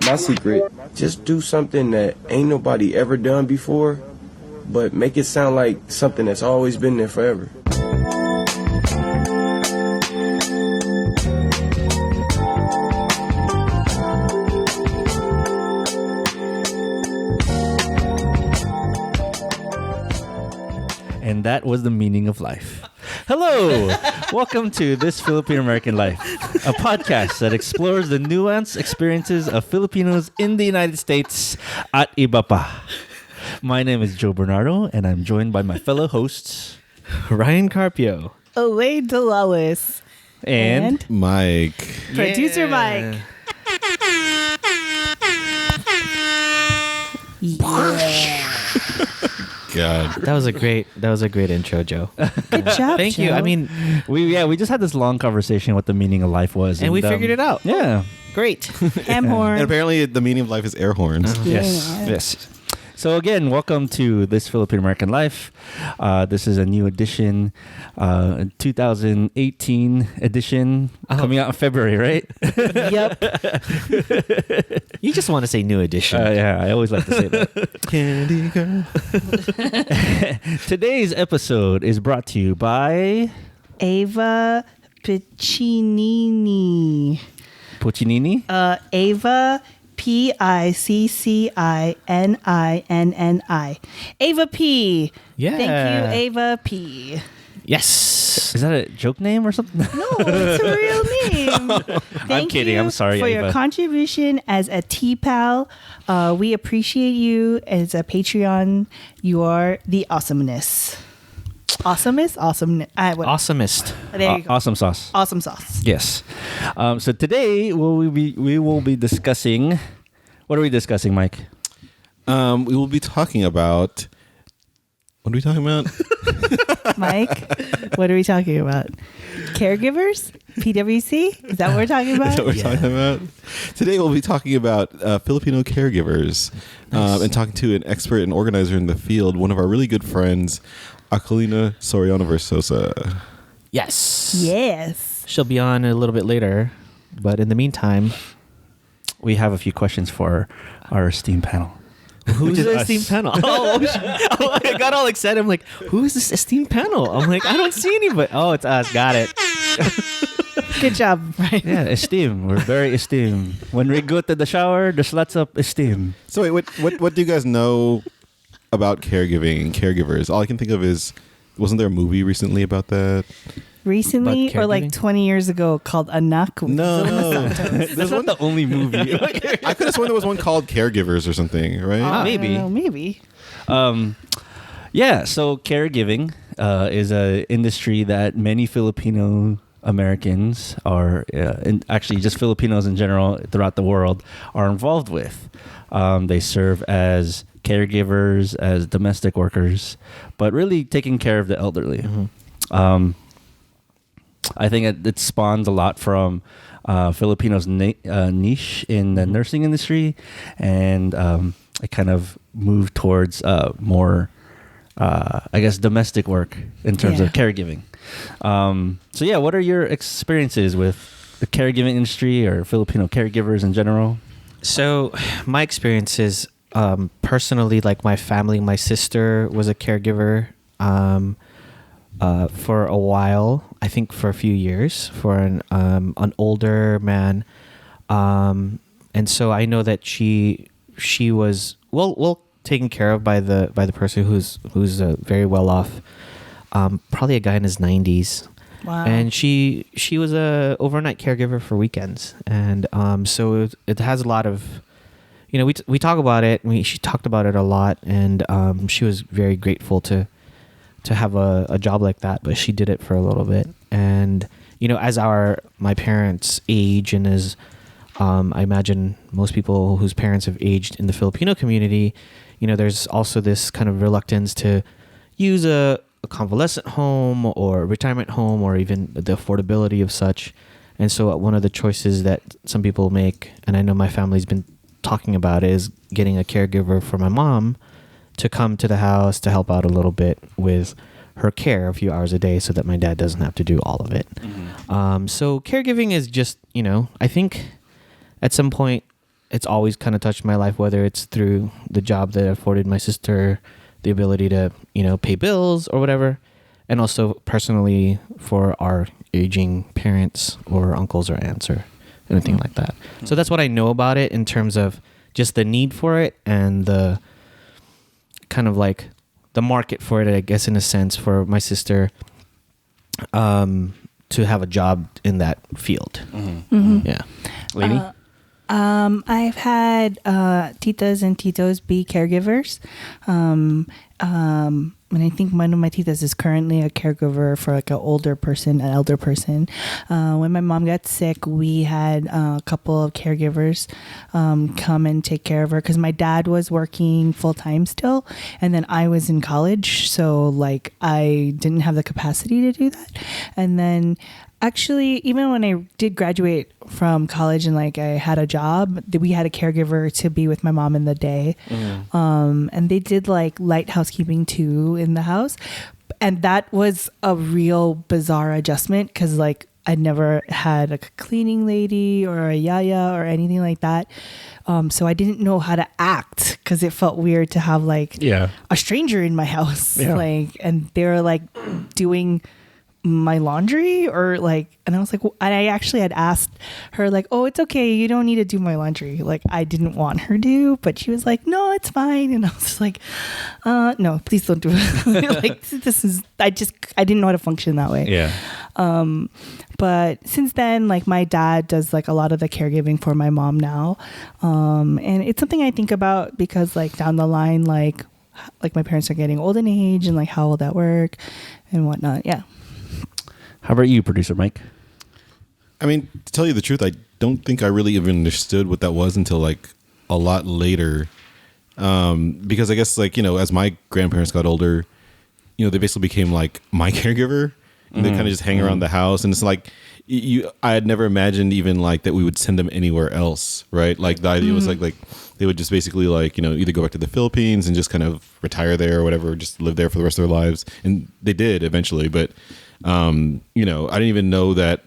My secret, just do something that ain't nobody ever done before, but make it sound like something that's always been there forever. And that was the meaning of life. Hello! Welcome to This Filipino American Life, a podcast that explores the nuanced experiences of Filipinos in the United States at iba pa. My name is Joe Bernardo, and I'm joined by my fellow hosts, Ryan Carpio, Wade Delawis, and Mike. Producer Mike. God. That was a great intro, Joe. Good job, Thank Joe. you. I mean, we just had this long conversation what the meaning of life was. and we figured it out. Yeah. Great. ham horn. And apparently the meaning of life is air horns. Yes. So again, welcome to This Filipino American Life. This is a new edition, 2018 edition, coming out in February, right? Yep. You just want to say new edition. Yeah, I always like to say that. Candy girl. Today's episode is brought to you by Ava Piccinini. Puccinini. Ava Piccinini. Ava P. Yeah. Thank you, Ava P. Yes. Is that a joke name or something? No, it's a real name. Thank kidding. you I'm sorry, for Ava. your contribution as a TFAL. We appreciate you as a Patreon. You are the awesomeness. Awesomest? Awesomeness. Awesomest. There you go. Awesome sauce. Awesome sauce. Yes. So today we will be discussing. What are we discussing, Mike? We will be talking about. What are we talking about? Mike, what are we talking about? Caregivers? PWC? Is that what we're talking Is about? that what we're talking about? Today we'll be talking about Filipino caregivers and talking to an expert and organizer in the field, one of our really good friends, Aquilina Soriano-Versoza. Yes. Yes. She'll be on a little bit later, but in the meantime, We have a few questions for our esteemed panel. who's is the us. esteemed panel? I got all excited. I'm like, who is this esteemed panel? I'm like, I don't see anybody. Oh, it's us. Got it. Good job, Ryan. Yeah, esteem. We're very esteemed. When we go to the shower, there's lots of esteem. So wait, what do you guys know about caregiving and caregivers? All I can think of is, wasn't there a movie recently about that? Recently, About or like caregiving? 20 years ago, called Anak. with No. Vilma Santos. That's not the only movie. I could have sworn there was one called Caregivers or something, right? Maybe. Maybe. Yeah, so caregiving is an industry that many Filipino Americans are, and actually just Filipinos in general throughout the world, are involved with. They serve as caregivers, as domestic workers, but really taking care of the elderly. I think it spawns a lot from Filipinos' niche in the nursing industry, and it kind of moved towards more, I guess, domestic work in terms of caregiving. So yeah, what are your experiences with the caregiving industry or Filipino caregivers in general? So my experience is personally, like my family, my sister was a caregiver for a while. I think for a few years for an older man, and so I know that she was well taken care of by the person who's very well off, probably a guy in his 90s. Wow. And she was a overnight caregiver for weekends, and so it has a lot of, we talk about it. She talked about it a lot, and she was very grateful to have a job like that, but she did it for a little bit. And as my parents age, and as I imagine most people whose parents have aged in the Filipino community, there's also this kind of reluctance to use a convalescent home or retirement home, or even the affordability of such. And so one of the choices that some people make, and I know my family's been talking about it, is getting a caregiver for my mom to come to the house to help out a little bit with her care a few hours a day so that my dad doesn't have to do all of it. So caregiving is just, I think at some point it's always kind of touched my life, whether it's through the job that afforded my sister the ability to, pay bills or whatever, and also personally for our aging parents or uncles or aunts or anything like that. So that's what I know about it in terms of just the need for it and the kind of like the market for it, I guess, in a sense, for my sister to have a job in that field. Yeah. Lady? I've had titas and titos be caregivers. And I think one of my titas is currently a caregiver for like an elder person. When my mom got sick, we had a couple of caregivers come and take care of her because my dad was working full time still, and then I was in college, so like I didn't have the capacity to do that. And then actually, even when I did graduate from college and like I had a job, we had a caregiver to be with my mom in the day. And they did like light housekeeping too in the house. And that was a real bizarre adjustment because like I'd never had a cleaning lady or a yaya or anything like that. So I didn't know how to act because it felt weird to have like a stranger in my house. Like, and they were like doing my laundry or like, and I was like, and I actually had asked her like, oh, it's okay, you don't need to do my laundry. Like I didn't want her to, but she was like, no, it's fine. And I was like, no, please don't do it. Like this is, I didn't know how to function that way. Yeah. But since then, like my dad does like a lot of the caregiving for my mom now. And it's something I think about because like down the line, like my parents are getting old in age and like how will that work and whatnot. Yeah. How about you, producer Mike? I mean, to tell you the truth, I don't think I really even understood what that was until like a lot later. Because I guess like, as my grandparents got older, they basically became like my caregiver and they kind of just hang around the house. And it's like, I had never imagined even like that we would send them anywhere else. Right. Like the idea was like they would just basically like, either go back to the Philippines and just kind of retire there or whatever, just live there for the rest of their lives. And they did eventually. But, I didn't even know that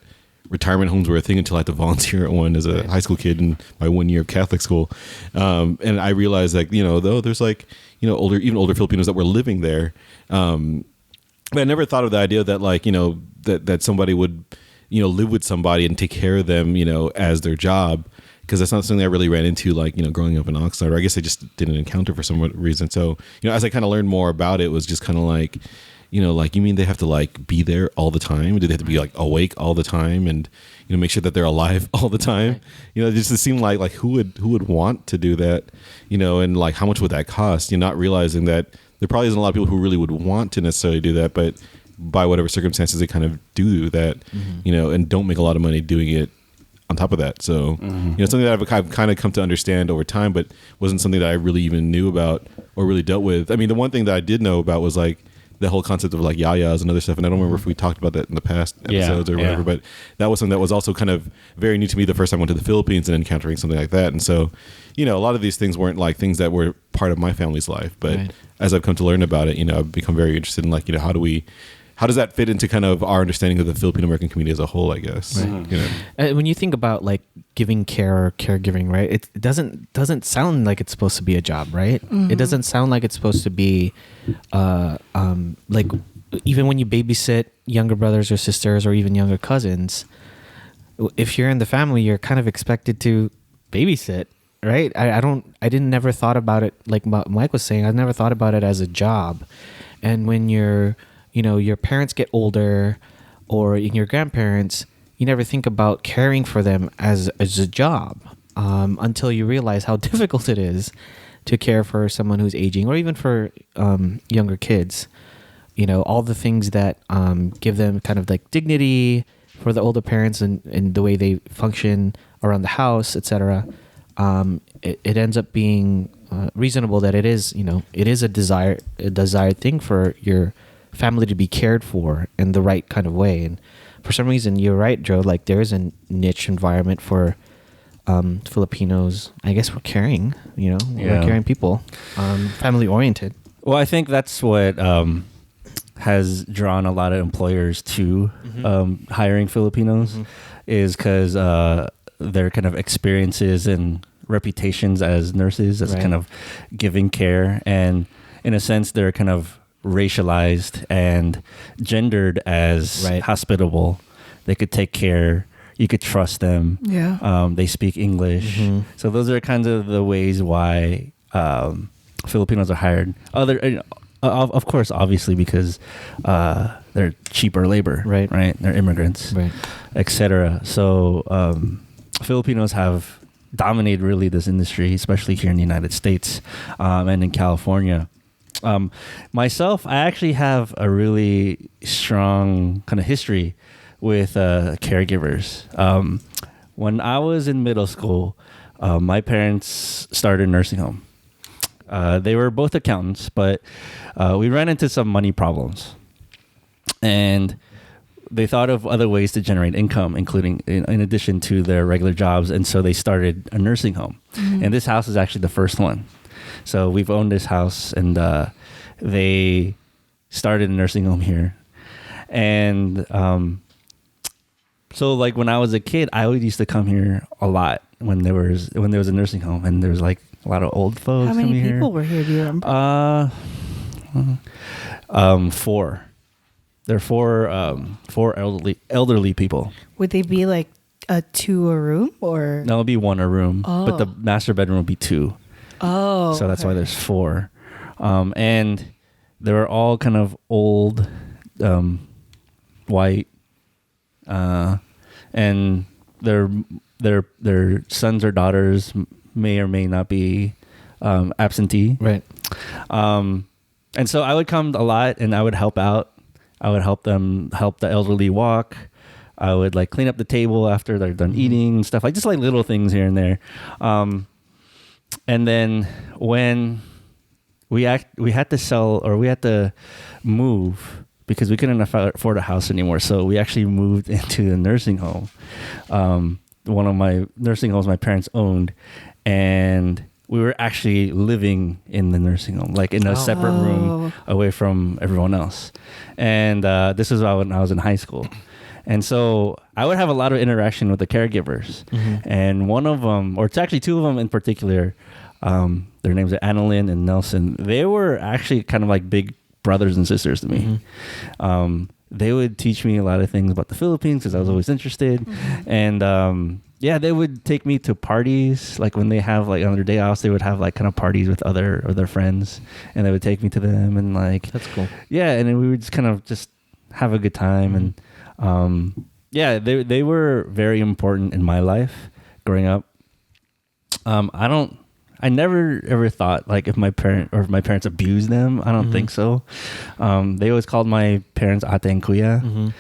retirement homes were a thing until I had to volunteer at one as a high school kid in my 1 year of Catholic school. And I realized like, though there's like, older Filipinos that were living there. But I never thought of the idea that like, that somebody would, live with somebody and take care of them, as their job. Because that's not something I really ran into, like, growing up in Oxnard, or I guess I just didn't encounter for some reason. So, as I kind of learned more about it, was just kind of like, like, you mean they have to like be there all the time? Do they have to be like awake all the time and, make sure that they're alive all the time? It just seemed like who would want to do that, and like how much would that cost? You're not realizing that there probably isn't a lot of people who really would want to necessarily do that, but by whatever circumstances they kind of do that, and don't make a lot of money doing it on top of that. So, something that I've kind of come to understand over time, but wasn't something that I really even knew about or really dealt with. I mean, the one thing that I did know about was like the whole concept of like yayas and other stuff. And I don't remember if we talked about that in the past episodes or whatever, but that was something that was also kind of very new to me the first time I went to the Philippines and encountering something like that. And so, a lot of these things weren't like things that were part of my family's life, but as I've come to learn about it, I've become very interested in like, how does that fit into kind of our understanding of the Filipino American community as a whole, I guess. When you think about like giving care or caregiving, right? It doesn't sound like it's supposed to be a job, right? It doesn't sound like it's supposed to be like even when you babysit younger brothers or sisters or even younger cousins, if you're in the family, you're kind of expected to babysit, right? I never thought about it like Mike was saying. I never thought about it as a job. And when your parents get older or your grandparents, you never think about caring for them as a job until you realize how difficult it is to care for someone who's aging or even for younger kids. All the things that give them kind of like dignity for the older parents and the way they function around the house, etc. It ends up being reasonable that it is a desired thing for your family to be cared for in the right kind of way. And for some reason, you're right, Joe, like there is a niche environment for Filipinos. I guess we're caring, we're caring people, family oriented. Well, I think that's what has drawn a lot of employers to hiring Filipinos is because their kind of experiences and reputations as nurses, as kind of giving care, and in a sense, they're kind of racialized and gendered as hospitable. They could take care. You could trust them. Yeah. They speak English. So those are kind of the ways why Filipinos are hired. Of course, obviously, because they're cheaper labor, right? They're immigrants, etc. So Filipinos have dominated really this industry, especially here in the United States and in California. Myself, I actually have a really strong kind of history with caregivers. When I was in middle school, my parents started a nursing home. They were both accountants, but we ran into some money problems. And they thought of other ways to generate income, including in addition to their regular jobs. And so they started a nursing home. And this house is actually the first one. So we've owned this house, and they started a nursing home here. And so like when I was a kid, I always used to come here a lot when there was a nursing home, and there was like a lot of old folks. How many here. people were here? Do you remember? 4. There are four elderly people. Would they be like a room or? No, it'll be 1 a room, but the master bedroom will be 2. Oh, so that's why there's 4, and they were all kind of old, white, and their sons or daughters may or may not be absentee, right? And so I would come a lot, and I would help out. I would help the elderly walk. I would like clean up the table after they're done eating and stuff, like just like little things here and there. And then when we had to sell, or we had to move because we couldn't afford a house anymore, so we actually moved into the nursing home. One of my nursing homes my parents owned, and we were actually living in the nursing home, like in a separate room away from everyone else. And this is when I was in high school. And so I would have a lot of interaction with the caregivers. And one of them, or it's actually 2 of them in particular, their names are Annalyn and Nelson. They were actually kind of like big brothers and sisters to me. They would teach me a lot of things about the Philippines because I was always interested. And they would take me to parties. Like when they have like on their day offs, they would have like kind of parties with other friends, and they would take me to them, and like that's cool. Yeah, and then we would just kind of just have a good time. And they were very important in my life growing up. I never ever thought like if my parents abused them. I don't think so. They always called my parents ate and kuya.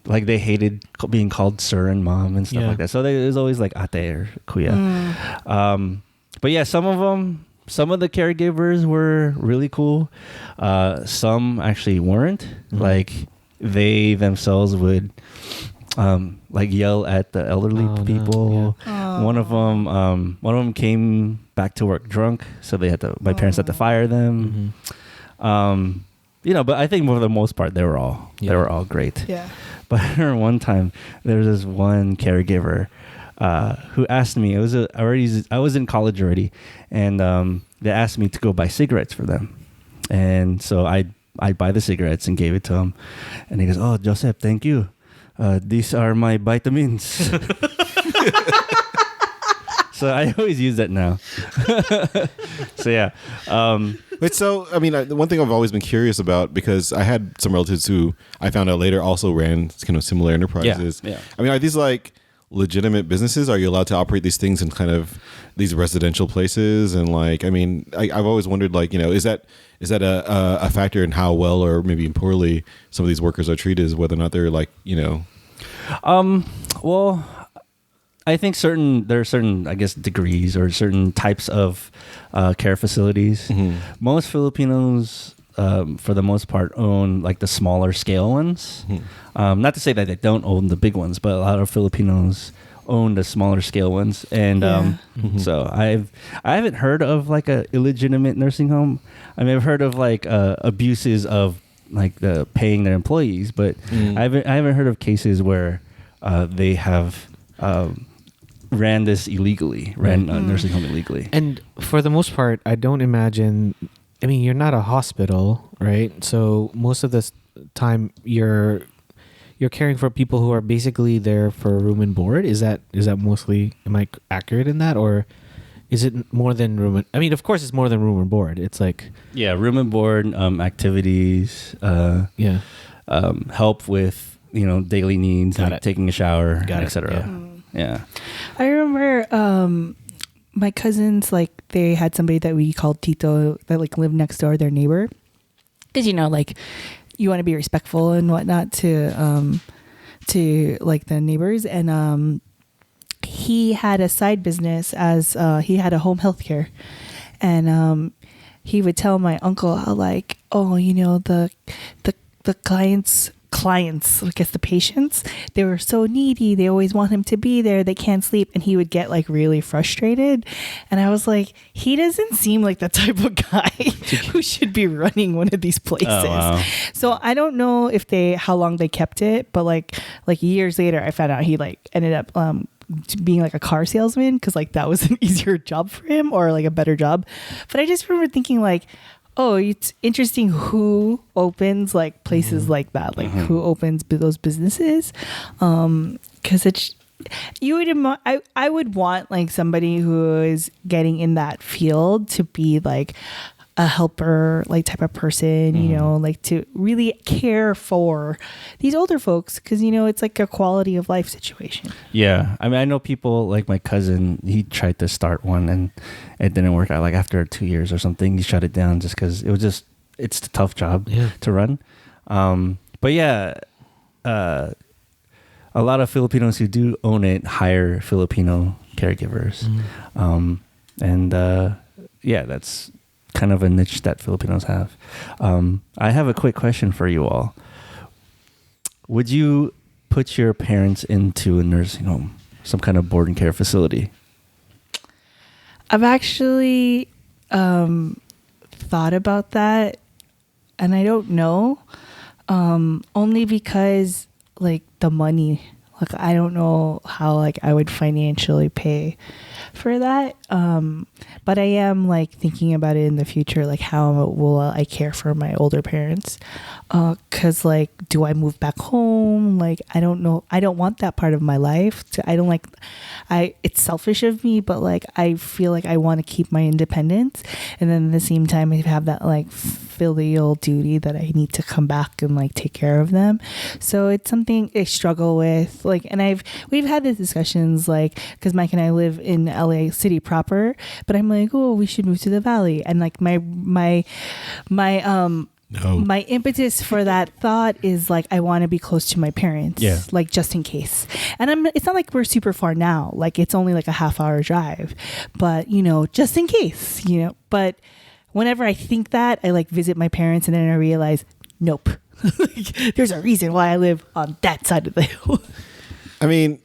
Like they hated being called sir and mom and stuff like that. So it was always like ate or kuya. But yeah, some of the caregivers were really cool. Some actually weren't. Like they themselves would like yell at the elderly people. One of them came back to work drunk, so my parents had to fire them. But I think for the most part they were all great. Yeah. But I remember one time there was this one caregiver who asked me. I was in college already, and they asked me to go buy cigarettes for them, and so I buy the cigarettes and gave it to him, and he goes, "Oh, Joseph, thank you. These are my vitamins." So I always use that now. So yeah. I mean, the one thing I've always been curious about, because I had some relatives who I found out later also ran kind of similar enterprises. Yeah. I mean, are these like legitimate businesses? Are you allowed to operate these things in kind of these residential places? And like, I mean, I've always wondered, like, is that a factor in how well or maybe poorly some of these workers are treated, is whether or not they're like, Well, I think there are certain, I guess, degrees or certain types of care facilities. Most Filipinos, for the most part, own like the smaller scale ones. Not to say that they don't own the big ones, but a lot of Filipinos own the smaller scale ones. And so I haven't heard of like a illegitimate nursing home. I mean, I've heard of like abuses of like the paying their employees, but I haven't heard of cases where they have ran this illegally, ran a nursing home illegally. And for the most part, I don't imagine. I mean, you're not a hospital, right? So most of the time, you're caring for people who are basically there for room and board. Is that mostly? Am I accurate in that, or is it more than room? I mean, of course, it's more than room and board. It's like room and board, activities, help with daily needs, Got like it. taking a shower, Got it, etc. Yeah. I remember my cousins, like, they had somebody that we called Tito that, like, lived next door, their neighbor. Because, like, you want to be respectful and whatnot to like, the neighbors. And he had a side business as he had a home health care. And he would tell my uncle how, like, the clients, I guess the patients, they were so needy. They always want him to be there. They can't sleep. And he would get, like, really frustrated. And I was like, he doesn't seem like the type of guy who should be running one of these places. Oh, wow. So I don't know how long they kept it, but like years later, I found out he, like, ended up being, like, a car salesman, because, like, that was an easier job for him, or, like, a better job. But I just remember thinking, like, oh, it's interesting who opens, like, places like that, like, who opens those businesses, because it's I would want, like, somebody who is getting in that field to be, like, a helper, like, type of person, like, to really care for these older folks, because it's like a quality of life situation. Yeah, I mean, I know people like my cousin. He tried to start one and it didn't work out. Like after 2 years or something, he shut it down just because it's a tough job to run. But yeah, a lot of Filipinos who do own it hire Filipino caregivers, that's kind of a niche that Filipinos have. I have a quick question for you all. Would you put your parents into a nursing home, some kind of board and care facility? I've actually thought about that, and I don't know, only because, like, the money, like, I don't know how, like, I would financially pay for that. But I am, like, thinking about it in the future, like, how will I care for my older parents? 'Cause, like, do I move back home? Like, I don't know. I don't want that part of my life. It's selfish of me, but, like, I feel like I want to keep my independence. And then at the same time, I have that, like, filial duty that I need to come back and, like, take care of them. So it's something I struggle with. Like, and we've had these discussions, like, because Mike and I live in LA City proper, but I'm like, oh, we should move to the Valley. And, like, my impetus for that thought is, like, I want to be close to my parents, like, just in case. And it's not like we're super far now, like, it's only like a half-hour drive, but just in case, but whenever I think that, I, like, visit my parents, and then I realize, nope. Like, there's a reason why I live on that side of the hill. I mean,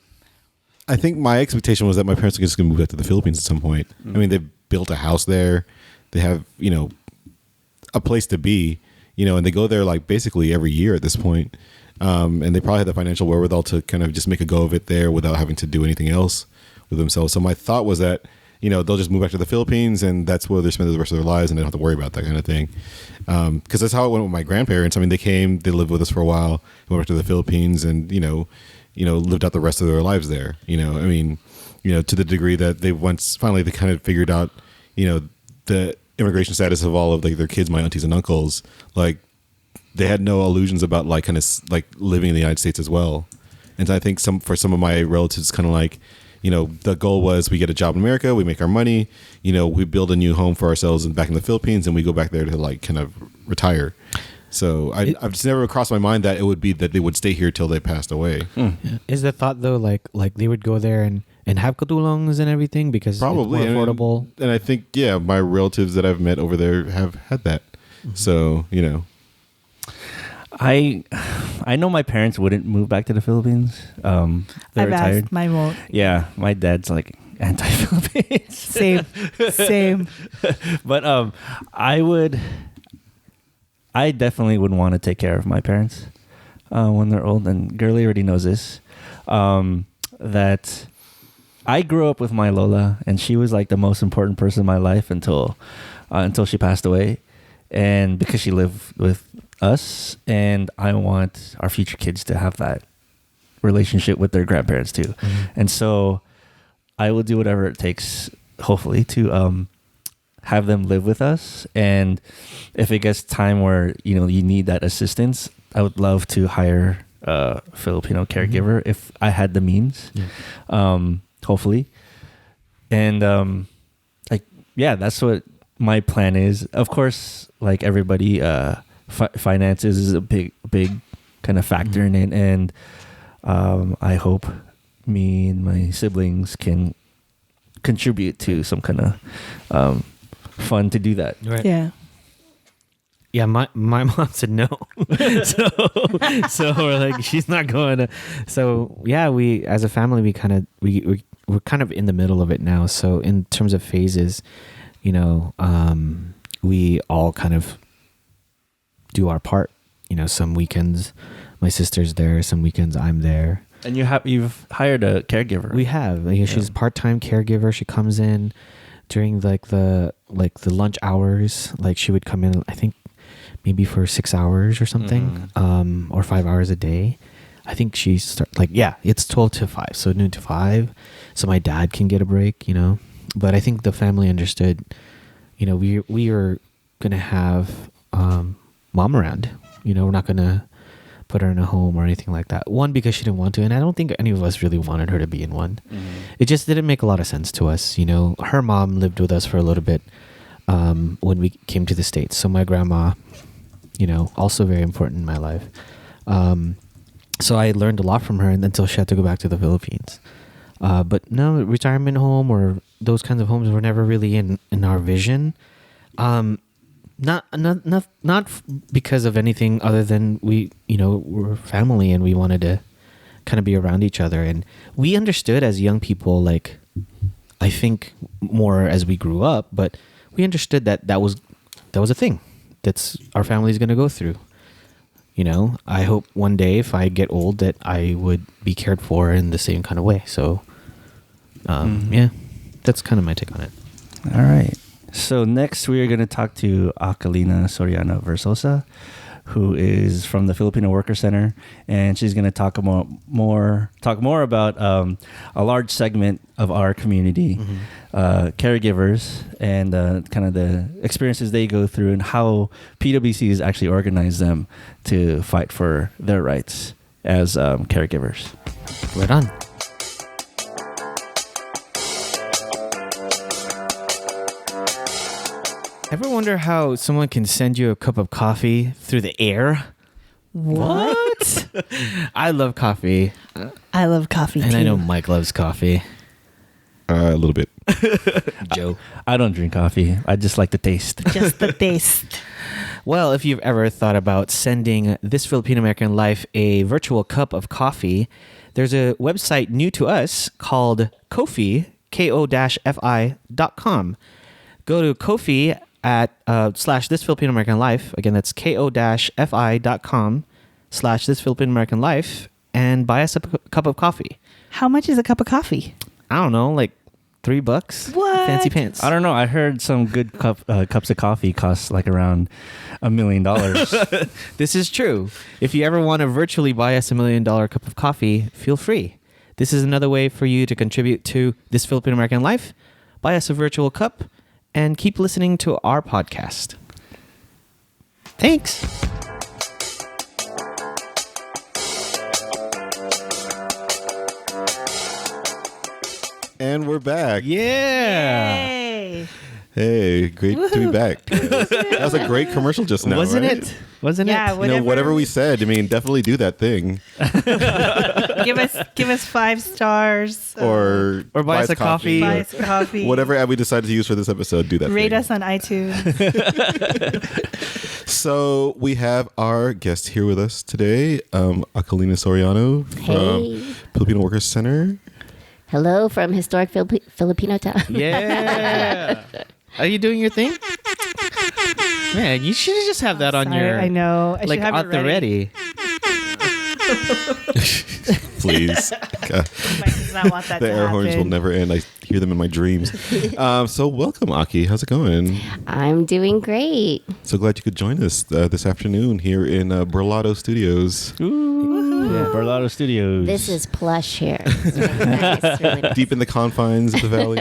I think my expectation was that my parents were just going to move back to the Philippines at some point. I mean, they built a house there. They have, a place to be, and they go there, like, basically every year at this point. And they probably had the financial wherewithal to kind of just make a go of it there without having to do anything else with themselves. So my thought was that, they'll just move back to the Philippines, and that's where they spend the rest of their lives, and they don't have to worry about that kind of thing. Because that's how it went with my grandparents. I mean, they came, they lived with us for a while, went back to the Philippines, and, lived out the rest of their lives there. I mean, to the degree that they finally kind of figured out, the immigration status of all of, like, their kids, my aunties and uncles. Like, they had no illusions about, like, kind of like living in the United States as well. And I think for some of my relatives, kind of like, the goal was we get a job in America, we make our money, we build a new home for ourselves and back in the Philippines, and we go back there to, like, kind of retire. So I've just never crossed my mind that it would be that they would stay here till they passed away. Yeah. Is the thought, though, like they would go there and have katulongs and everything because probably it's more affordable? And I think, my relatives that I've met over there have had that. Mm-hmm. So, I know my parents wouldn't move back to the Philippines. They're I've retired. asked, mine won't. Yeah, my dad's, like, anti-Philippines. Same. But I definitely would want to take care of my parents when they're old, and Girly already knows this. That I grew up with my Lola, and she was like the most important person in my life until she passed away, and because she lived with us, and I want our future kids to have that relationship with their grandparents too. And so I will do whatever it takes, hopefully, to have them live with us. And if it gets time where you need that assistance, I would love to hire a Filipino caregiver if I had the means. Hopefully. And that's what my plan is. Of course, like everybody, finances is a big kind of factor in it, and I hope me and my siblings can contribute to some kind of fund to do that. Right. Yeah. Yeah, my mom said no. so we're like, she's not going to. So yeah, we as a family, we're kind of in the middle of it now. So in terms of phases, we all kind of do our part. Some weekends my sister's there, some weekends I'm there. And you've hired a caregiver. We have. She's a part-time caregiver. She comes in during the lunch hours. Like she would come in, I think maybe for 6 hours or something, or 5 hours a day. I think it's 12 to 5, so noon to 5, so my dad can get a break, But I think the family understood, we are gonna have mom around. We're not gonna put her in a home or anything like that. One, because she didn't want to, and I don't think any of us really wanted her to be in one. It just didn't make a lot of sense to us. Her mom lived with us for a little bit when we came to the States. So my grandma, also very important in my life. So I learned a lot from her until she had to go back to the Philippines. But no, retirement home or those kinds of homes were never really in our vision. Not because of anything other than we're family and we wanted to kind of be around each other. And we understood as young people, like, I think more as we grew up, but we understood that was a thing that's our family's going to go through. I hope one day if I get old that I would be cared for in the same kind of way. So, yeah, that's kind of my take on it. All right. So next we are going to talk to Aquilina Soriano-Versoza, who is from the Filipino Workers Center, and she's going to talk more about a large segment of our community, caregivers, and kind of the experiences they go through and how PWC has actually organized them to fight for their rights as caregivers. Right on. Ever wonder how someone can send you a cup of coffee through the air? What? I love coffee. I love coffee And too. I know Mike loves coffee. A little bit. Joe. I don't drink coffee. I just like the taste. Just the taste. Well, if you've ever thought about sending This Filipino American Life a virtual cup of coffee, there's a website new to us called Ko-fi, ko-fi.com. Go to Ko-fi at / This Filipino American Life. Again, that's ko-fi.com/This Filipino American Life, and buy us a cup of coffee. How much is a cup of coffee? I don't know, like $3. What? Fancy pants. I don't know. I heard some good cups of coffee cost like around $1 million. This is true. If you ever want to virtually buy us $1 million cup of coffee, feel free. This is another way for you to contribute to This Filipino American Life. Buy us a virtual cup and keep listening to our podcast. Thanks. And we're back. Yeah. Hey. Hey, great to be back. That was a great commercial just now, Wasn't right? it? Wasn't Yeah, it? Whatever we said, definitely do that thing. give us 5 stars. Or buy us a coffee. Buy us coffee. Whatever ad we decide to use for this episode, do that Rate thing. us on iTunes. So we have our guest here with us today, Aquilina Soriano from Hey. Pilipino Workers Center. Hello from historic Filipino town. Yeah. Are you doing your thing? Man, you should just have that on Sorry, your... I know. I like should have out it the ready. Please. God. Mike does not want that The to air horns will happen. never end. I hear them in my dreams. So welcome, Aki. How's it going? I'm doing great. So glad you could join us this afternoon here in Burlado Studios. Berlado Studios. This is plush here. It's really nice, really nice. Deep in the confines of the valley.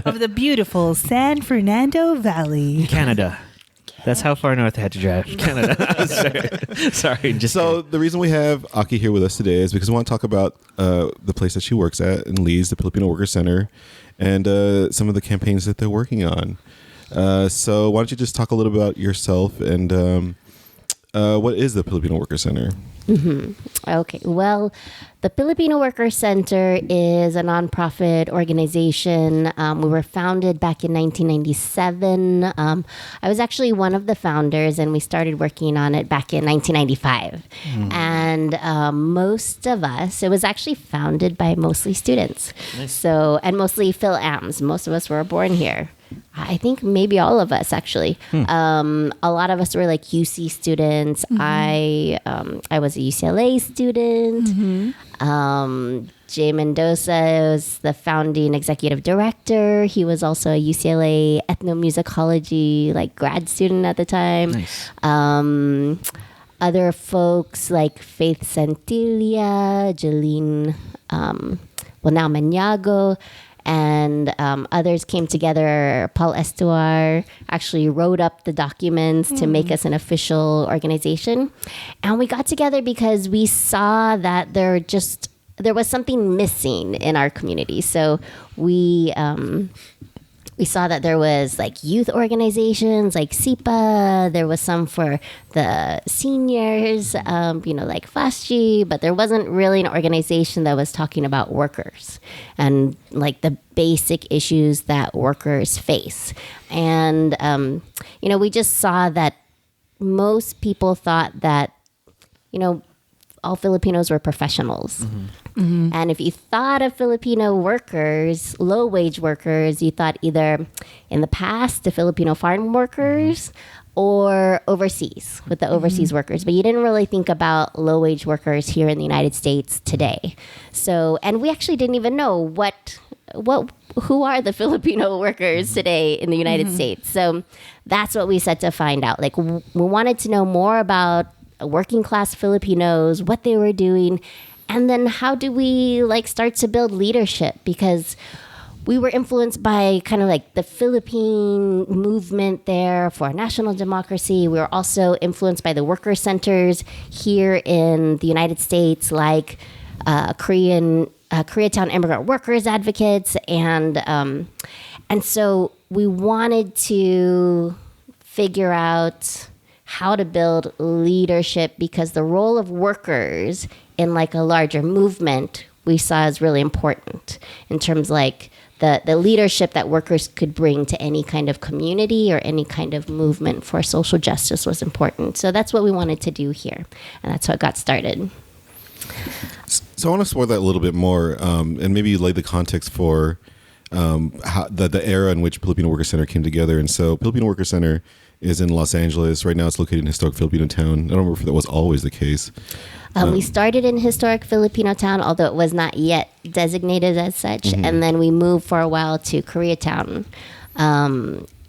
Of the beautiful San Fernando Valley. Canada. That's how far north I had to drive. Canada. Sorry. Just So the reason we have Aki here with us today is because we want to talk about the place that she works at and leads, the Pilipino Workers Center, and some of the campaigns that they're working on. So why don't you just talk a little about yourself and what is the Filipino Workers Center? Okay. Well, the Filipino Workers Center is a nonprofit organization. We were founded back in 1997. I was actually one of the founders, and we started working on it back in 1995. And most of us, it was actually founded by mostly students. So, and mostly PhilAms. Most of us were born here. I think maybe all of us actually. A lot of us were like UC students. I was a UCLA student. Jay Mendoza was the founding executive director. He was also a UCLA ethnomusicology like grad student at the time. Nice. Other folks like Faith Santilia, Jeline, now Maniago, and others came together. Paul Estuar actually wrote up the documents to make us an official organization. And we got together because we saw that there was something missing in our community. So we saw that there was like youth organizations like SIPA. There was some for the seniors, like FASG, but there wasn't really an organization that was talking about workers and like the basic issues that workers face. And, we just saw that most people thought that, all Filipinos were professionals. And if you thought of Filipino workers, low-wage workers, you thought either in the past, the Filipino farm workers or overseas with the overseas workers. But you didn't really think about low-wage workers here in the United States today. So, and we actually didn't even know who are the Filipino workers today in the United States. So that's what we set to find out. Like we wanted to know more about working class Filipinos, what they were doing, and then how do we start to build leadership? Because we were influenced by kind of like the Philippine movement there for national democracy. We were also influenced by the worker centers here in the United States, like Koreatown Immigrant Workers Advocates, and so we wanted to figure out how to build leadership, because the role of workers in like a larger movement we saw is really important in terms like the leadership that workers could bring to any kind of community or any kind of movement for social justice was important. So that's what we wanted to do here, and that's what got started. So I want to explore that a little bit more, and maybe lay the context for how the era in which Filipino Workers Center came together. And so Filipino Workers Center is in Los Angeles. Right now it's located in historic Filipino town. I don't remember if that was always the case. We started in historic Filipino town, although it was not yet designated as such. And then we moved for a while to Koreatown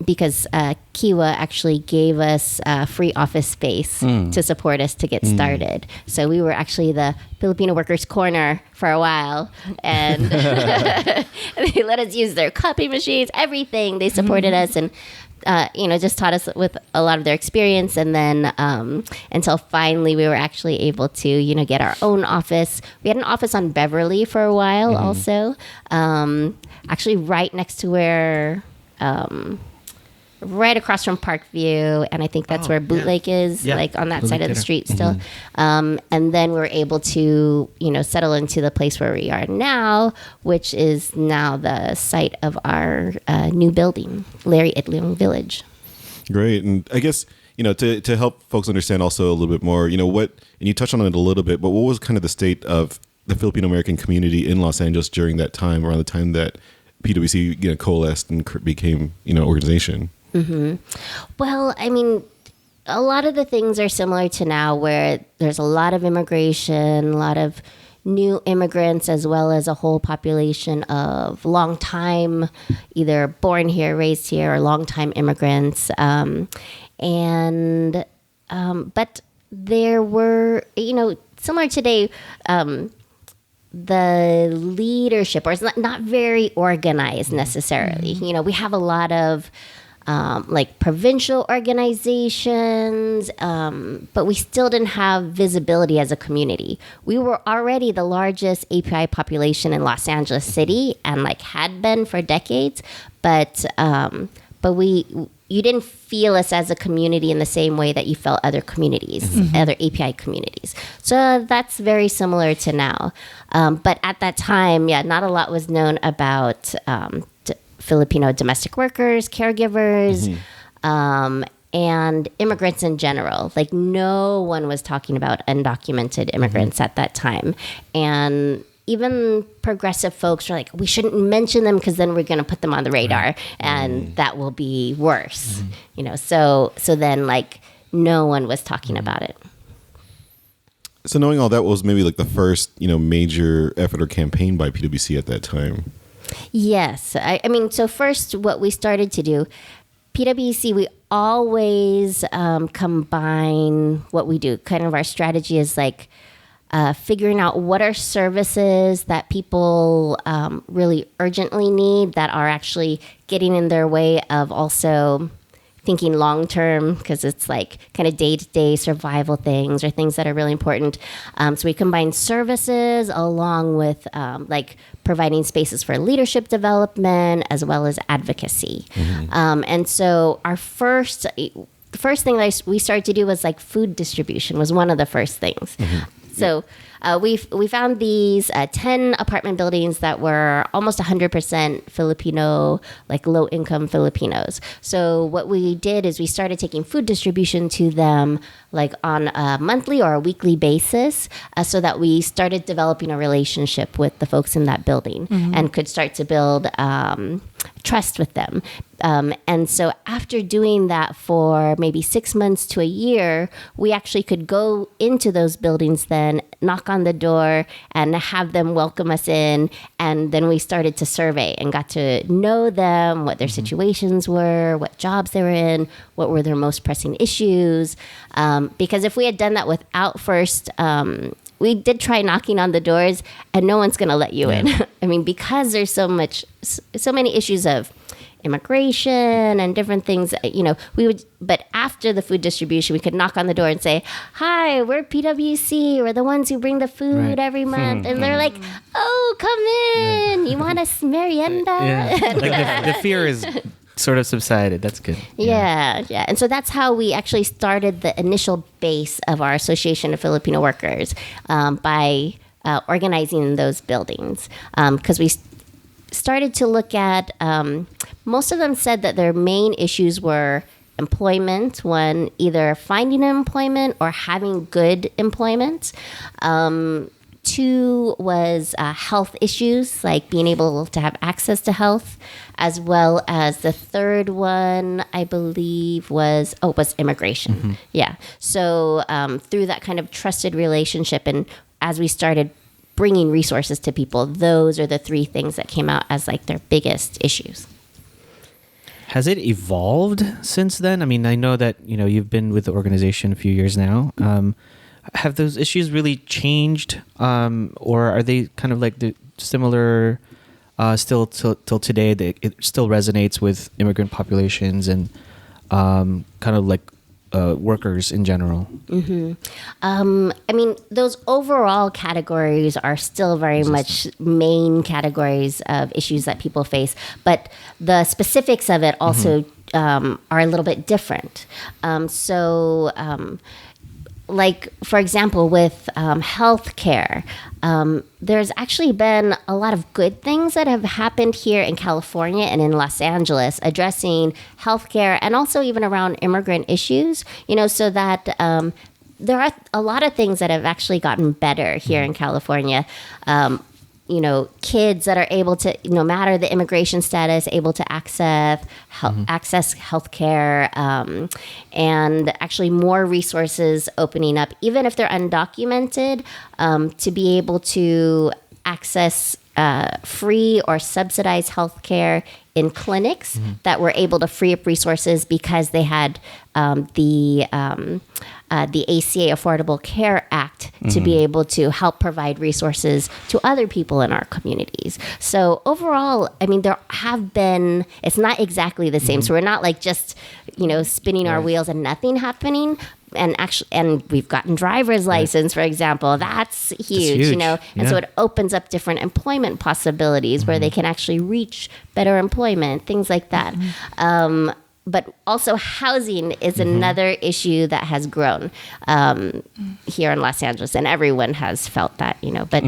because Kiwa actually gave us free office space to support us to get started. So we were actually the Filipino Workers Corner for a while. And they let us use their copy machines, everything. They supported us and just taught us with a lot of their experience. And then until finally we were actually able to, get our own office. We had an office on Beverly for a while also, actually right next to where, right across from Parkview. And I think that's where Bootleg is, like on that Bootleg side of the Theater. street still. And then we were able to, settle into the place where we are now, which is now the site of our new building, Larry Itliong Village. Great. And I guess, to help folks understand also a little bit more, and you touched on it a little bit, but what was kind of the state of the Filipino American community in Los Angeles during that time, around the time that PWC, coalesced and became, organization? Well, I mean, a lot of the things are similar to now, where there's a lot of immigration, a lot of new immigrants as well as a whole population of long time, either born here, raised here, or long time immigrants. But there were, similar today, the leadership, or it's not very organized necessarily. We have a lot of like provincial organizations, but we still didn't have visibility as a community. We were already the largest API population in Los Angeles City, and like had been for decades, but you didn't feel us as a community in the same way that you felt other communities, other API communities. So that's very similar to now. But at that time, not a lot was known about Filipino domestic workers, caregivers, and immigrants in general. Like no one was talking about undocumented immigrants at that time. And even progressive folks are like, we shouldn't mention them because then we're going to put them on the radar and that will be worse. So then like no one was talking about it. So knowing all that, was maybe like the first, major effort or campaign by PWC at that time? Yes. I mean, so first what we started to do, PWC, we always combine what we do. Kind of our strategy is like figuring out what are services that people really urgently need that are actually getting in their way of also thinking long term, because it's like kind of day-to-day survival things or things that are really important. So we combine services along with like providing spaces for leadership development as well as advocacy. And so the first thing that we started to do was like food distribution was one of the first things. So we found these 10 apartment buildings that were almost 100% Filipino, like low-income Filipinos. So what we did is we started taking food distribution to them like on a monthly or a weekly basis, so that we started developing a relationship with the folks in that building and could start to build trust with them. And so after doing that for maybe 6 months to a year, we actually could go into those buildings then, knock on the door and have them welcome us in. And then we started to survey and got to know them, what their situations were, what jobs they were in, what were their most pressing issues. Because if we had done that without first, we did try knocking on the doors and no one's going to let you in. I mean, because there's so many issues of immigration and different things, but after the food distribution, we could knock on the door and say, hi, we're PWC. We're the ones who bring the food every month. And they're like, oh, come in. You want a merienda? Like the fear is sort of subsided. That's good. Yeah. And so that's how we actually started the initial base of our Association of Filipino Workers, by organizing those buildings. Because we started to look at, most of them said that their main issues were employment, one, either finding employment or having good employment. Two was health issues, like being able to have access to health, as well as the third one, I believe, was immigration. Yeah. So through that kind of trusted relationship, and as we started bringing resources to people, those are the three things that came out as like their biggest issues. Has it evolved since then? I mean, I know that, you've been with the organization a few years now. Have those issues really changed, or are they kind of like the similar still till today? It still resonates with immigrant populations and kind of like workers in general? I mean, those overall categories are still very much main categories of issues that people face, but the specifics of it also are a little bit different. Like, for example, with healthcare, there's actually been a lot of good things that have happened here in California and in Los Angeles addressing healthcare and also even around immigrant issues, so that there are a lot of things that have actually gotten better here in California. kids that are able to, no matter the immigration status, able to access healthcare, and actually more resources opening up, even if they're undocumented, to be able to access free or subsidized healthcare in clinics that were able to free up resources because they had the ACA Affordable Care Act to be able to help provide resources to other people in our communities. So overall, I mean, there have been, it's not exactly the same. So we're not like just, spinning our wheels and nothing happening. And we've gotten driver's license, for example. That's huge, And so it opens up different employment possibilities where they can actually reach better employment, things like that. But also housing is another issue that has grown here in Los Angeles, and everyone has felt that, But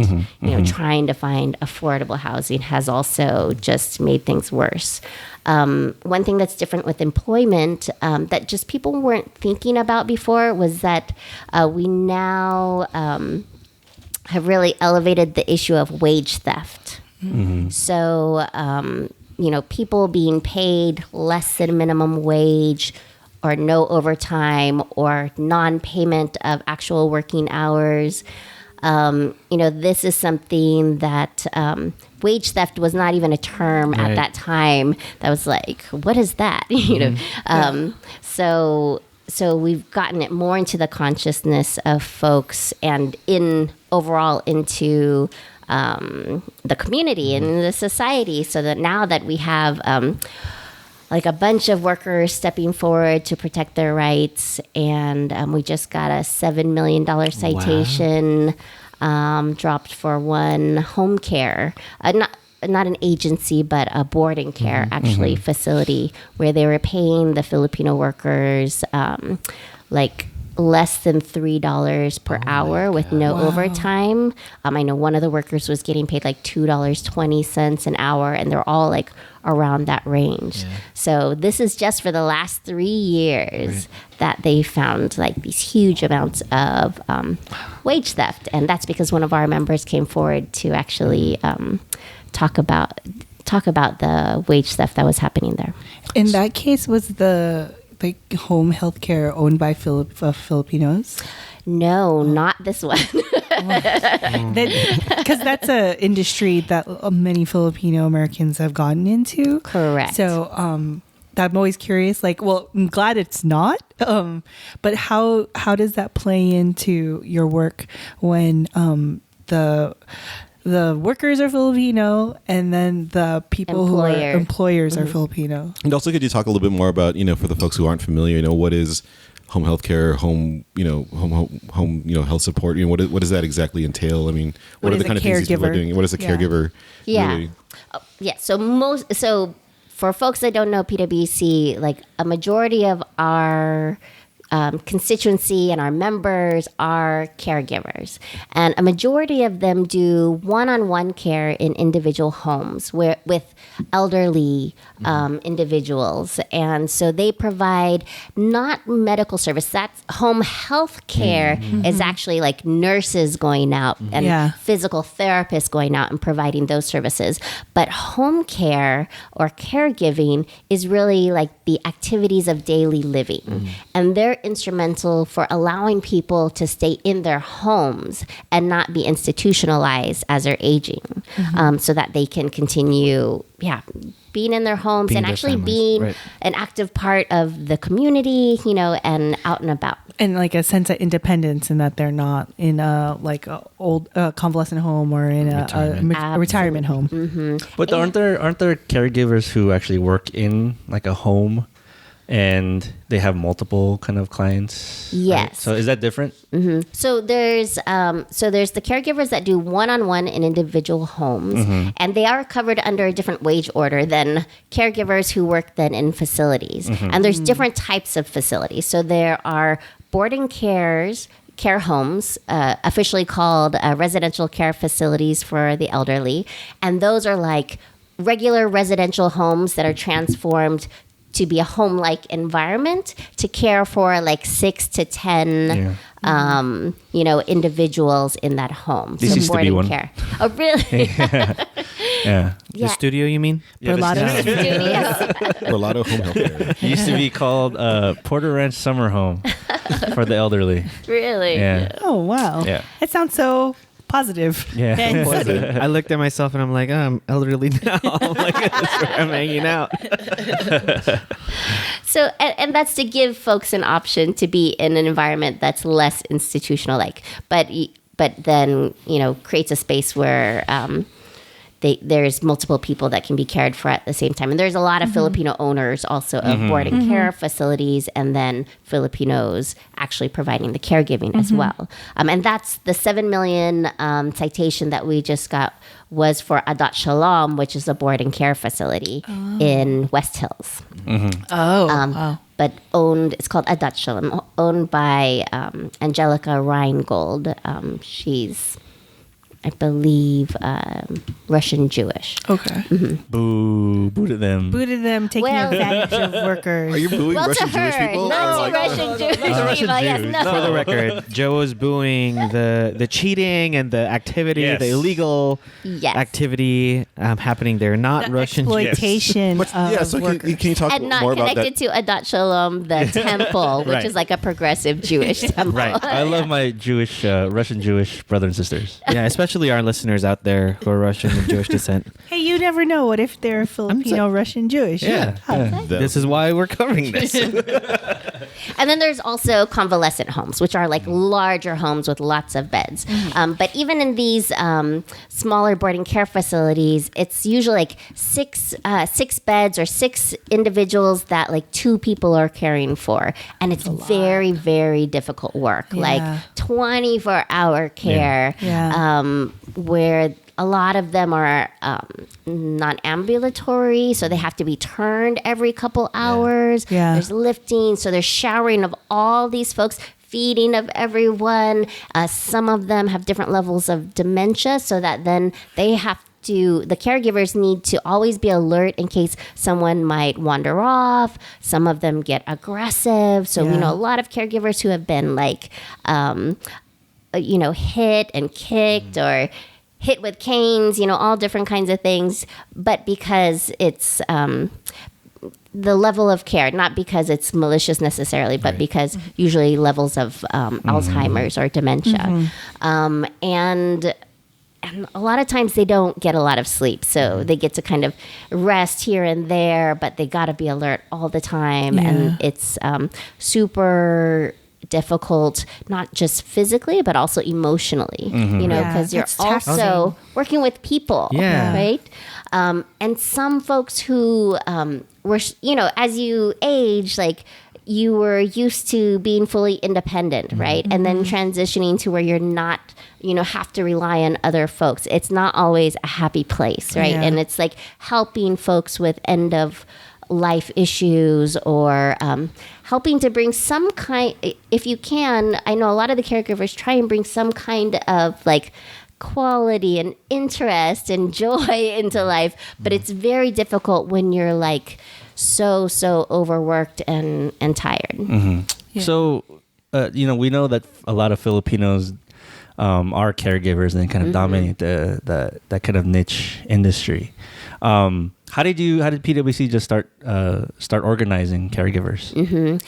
trying to find affordable housing has also just made things worse. One thing that's different with employment that just people weren't thinking about before was that we now have really elevated the issue of wage theft. So, people being paid less than minimum wage or no overtime or non-payment of actual working hours. This is something that wage theft was not even a term at that time. That was like, what is that? So we've gotten it more into the consciousness of folks and overall into the community and the society, so that now that we have like a bunch of workers stepping forward to protect their rights, and we just got a $7 million citation dropped for one home care, not an agency, but a boarding care facility, where they were paying the Filipino workers like less than $3 per hour with no overtime. I know one of the workers was getting paid like $2.20 an hour, and they're all like around that range. So this is just for the last 3 years that they found like these huge amounts of wage theft, and that's because one of our members came forward to actually talk about the wage theft that was happening there. In that case, was the home health care owned by Filipinos? No, not this one. Because that's an industry that many Filipino Americans have gotten into. Correct. So I'm always curious, I'm glad it's not. But how does that play into your work when the workers are Filipino and then the people who are employers are Filipino? And also, could you talk a little bit more about, for the folks who aren't familiar, what is home health care, home health support? What does that exactly entail? I mean, what are the kind of things these people are doing? What is a caregiver? Really? So for folks that don't know PWC, like a majority of our constituency and our members are caregivers, and a majority of them do one-on-one care in individual homes with elderly individuals, and so they provide not medical service. That's home health care is actually like nurses going out and physical therapists going out and providing those services. But home care or caregiving is really like the activities of daily living, and they're instrumental for allowing people to stay in their homes and not be institutionalized as they're aging, so that they can continue being in their homes and actually being an active part of the community, and out and about. And like a sense of independence, in that they're not in a old convalescent home or in a retirement home. But aren't there caregivers who actually work in like a home and they have multiple kind of clients? Yes. Right? So is that different? So there's the caregivers that do one-on-one in individual homes, and they are covered under a different wage order than caregivers who work then in facilities. And there's different types of facilities. So there are boarding care homes, officially called residential care facilities for the elderly, and those are like regular residential homes that are transformed to be a home-like environment to care for like 6 to 10 individuals in that home. This used to be one. Care. Oh, really? Yeah. The studio, you mean? Yeah, Berlado. Berlado Home Health Care. It used to be called Porter Ranch Summer Home for the elderly. Really? Yeah. Oh, wow. Yeah. It sounds so positive. Yeah. And sunny. I looked at myself and I'm like, oh, I'm elderly now. I'm like, that's where I'm hanging out. So, and that's to give folks an option to be in an environment that's less institutional like, but then, creates a space where there's multiple people that can be cared for at the same time. And there's a lot of Filipino owners also of board and care facilities, and then Filipinos actually providing the caregiving as well. And that's the 7 million citation that we just got was for Adat Shalom, which is a board and care facility in West Hills. Wow. But it's called Adat Shalom, owned by Angelica Reingold. She's, I believe, Russian Jewish. Okay. Boo to them. Booted them, taking Well- advantage of workers. Are you booing Well, Russian to her, Jewish people? not Or to like- Russian Jewish Russian people. Yes, Jews. no. For the record, Joe was booing the cheating and the activity, Yes. the illegal Yes. activity happening there. Not The Russian Jews. exploitation But, of yeah, so workers. can you talk And not more about connected that? to Adat Shalom, the temple, which Right. is like a progressive Jewish temple. Right. I love my Jewish, Russian Jewish brothers and sisters. Yeah, especially our listeners out there who are Russian and Jewish descent. Hey, you never know. What if they're Filipino, Russian, Jewish? Yeah. Huh. This is why we're covering this. And then there's also convalescent homes, which are like larger homes with lots of beds. But even in these smaller boarding care facilities, it's usually like six beds or 6 individuals that like 2 people are caring for. And it's very, very difficult work, Yeah. like 24-hour care, Yeah. where a lot of them are non-ambulatory, so they have to be turned every couple hours. Yeah. There's lifting, so there's showering of all these folks, feeding of everyone. Some of them have different levels of dementia, so that then they have to, the caregivers need to always be alert in case someone might wander off. Some of them get aggressive. So we Yeah. know a lot of caregivers who have been like, hit and kicked or hit with canes, all different kinds of things. But because it's the level of care, not because it's malicious necessarily, but because usually levels of Alzheimer's or dementia. And a lot of times they don't get a lot of sleep. So they get to kind of rest here and there, but they got to be alert all the time. Yeah. And it's super difficult, not just physically, but also emotionally, Yeah, because you're that's taxing. also working with people, Yeah. right? And some folks who were, as you age, like you were used to being fully independent, right? And then transitioning to where you're not, have to rely on other folks. It's not always a happy place, right? Yeah. And it's like helping folks with end of life issues or helping to bring some kind, if you can, I know a lot of the caregivers try and bring some kind of like quality and interest and joy into life, but it's very difficult when you're like so overworked and tired. Yeah. So, we know that a lot of Filipinos are caregivers and kind of dominate that kind of niche industry. How did PwC just start organizing caregivers?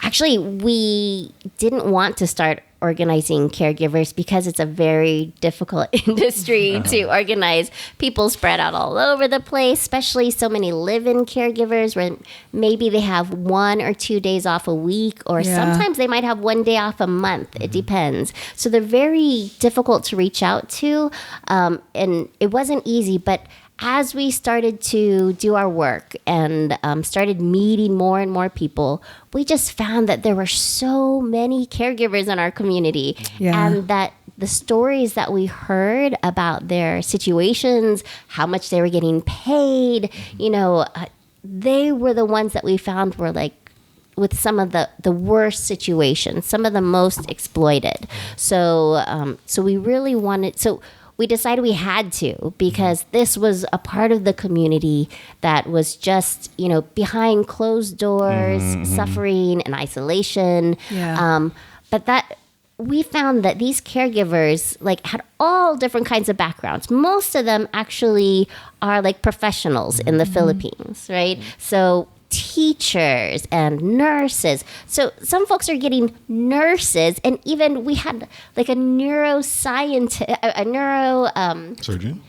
Actually, we didn't want to start organizing caregivers because it's a very difficult industry to organize. People spread out all over the place, especially so many live-in caregivers where maybe they have 1 or 2 days off a week, or Yeah. sometimes they might have 1 day off a month. It depends. So they're very difficult to reach out to. And it wasn't easy, but as we started to do our work and started meeting more and more people, we just found that there were so many caregivers in our community, Yeah. and that the stories that we heard about their situations, how much they were getting paid, they were the ones that we found were like with some of the worst situations, some of the most exploited. So we really wanted, so we decided we had to, because this was a part of the community that was just, behind closed doors, suffering and isolation. Yeah. But that we found that these caregivers like had all different kinds of backgrounds. Most of them actually are like professionals in the Philippines, right? So teachers and nurses. So some folks are getting nurses, and even we had like a neuroscientist, a neuro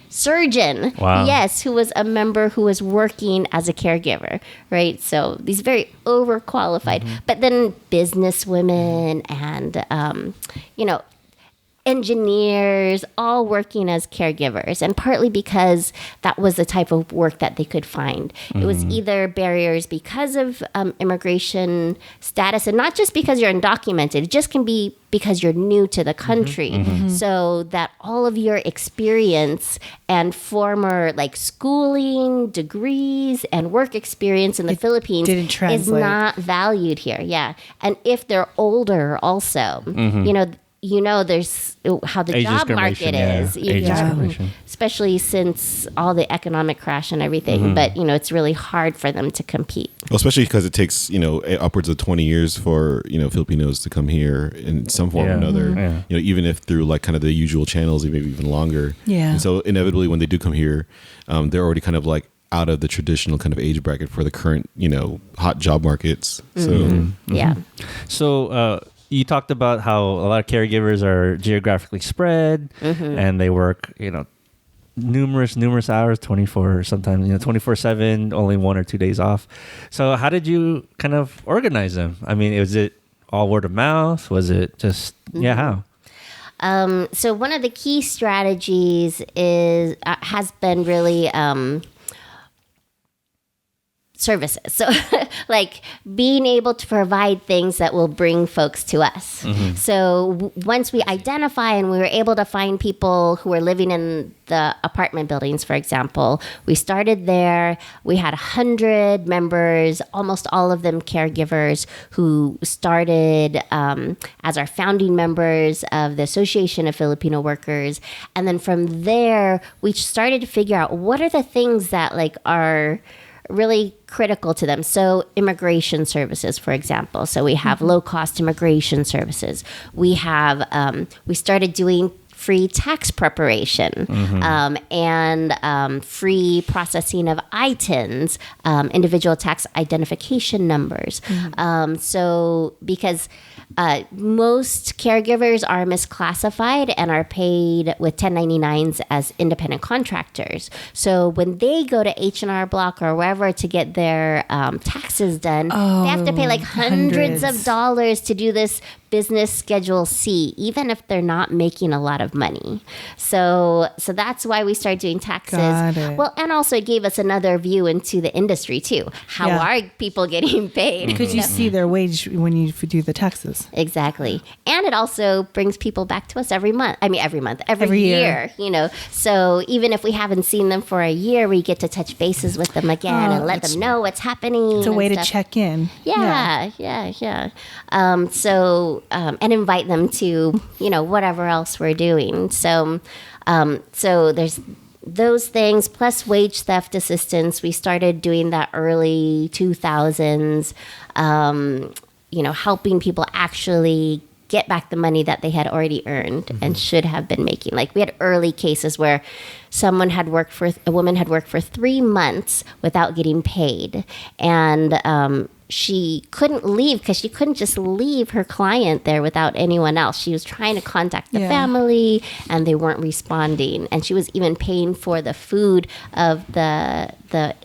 surgeon. Wow. Yes, who was a member who was working as a caregiver, right? So these very overqualified, but then businesswomen and, engineers all working as caregivers, and partly because that was the type of work that they could find. It was either barriers because of immigration status, and not just because you're undocumented. It just can be because you're new to the country. So that all of your experience and former like schooling, degrees, and work experience in the Philippines didn't is translate. not valued here. Yeah. And if they're older also, there's how the Age job market discrimination, yeah. is, Age discrimination. especially since all the economic crash and everything. But, it's really hard for them to compete. Well, especially because it takes, upwards of 20 years for, Filipinos to come here in some form or another, even if through like kind of the usual channels, maybe even longer. Yeah. And so inevitably when they do come here, they're already kind of like out of the traditional kind of age bracket for the current, hot job markets. So, Yeah. So, you talked about how a lot of caregivers are geographically spread and they work, numerous hours, 24, sometimes, 24/7, only 1 or 2 days off. So how did you kind of organize them? I mean, was it all word of mouth? Was it just, how? So one of the key strategies has been really services. So like being able to provide things that will bring folks to us. So once we identify and we were able to find people who were living in the apartment buildings, for example, we started there. We had 100 members, almost all of them caregivers, who started as our founding members of the Association of Filipino Workers. And then from there, we started to figure out what are the things that like are really critical to them. So immigration services, for example. So we have low-cost immigration services. We have, we started doing free tax preparation and free processing of ITINs, individual tax identification numbers. So because most caregivers are misclassified and are paid with 1099s as independent contractors. So when they go to H&R Block or wherever to get their taxes done, they have to pay like hundreds of dollars to do this business schedule C, even if they're not making a lot of money. So that's why we started doing taxes. Got it. Well, and also it gave us another view into the industry too. How are people getting paid? Because you see their wage when you do the taxes. Exactly. And it also brings people back to us every Every year, So even if we haven't seen them for a year, we get to touch bases with them again and let them know what's happening. It's a way and to stuff. check in. Yeah. And invite them to, whatever else we're doing. So there's those things plus wage theft assistance. We started doing that early 2000s, helping people actually get back the money that they had already earned and should have been making. Like we had early cases where a woman had worked for 3 months without getting paid. And she couldn't leave because she couldn't just leave her client there without anyone else. She was trying to contact the family and they weren't responding. And she was even paying for the food of the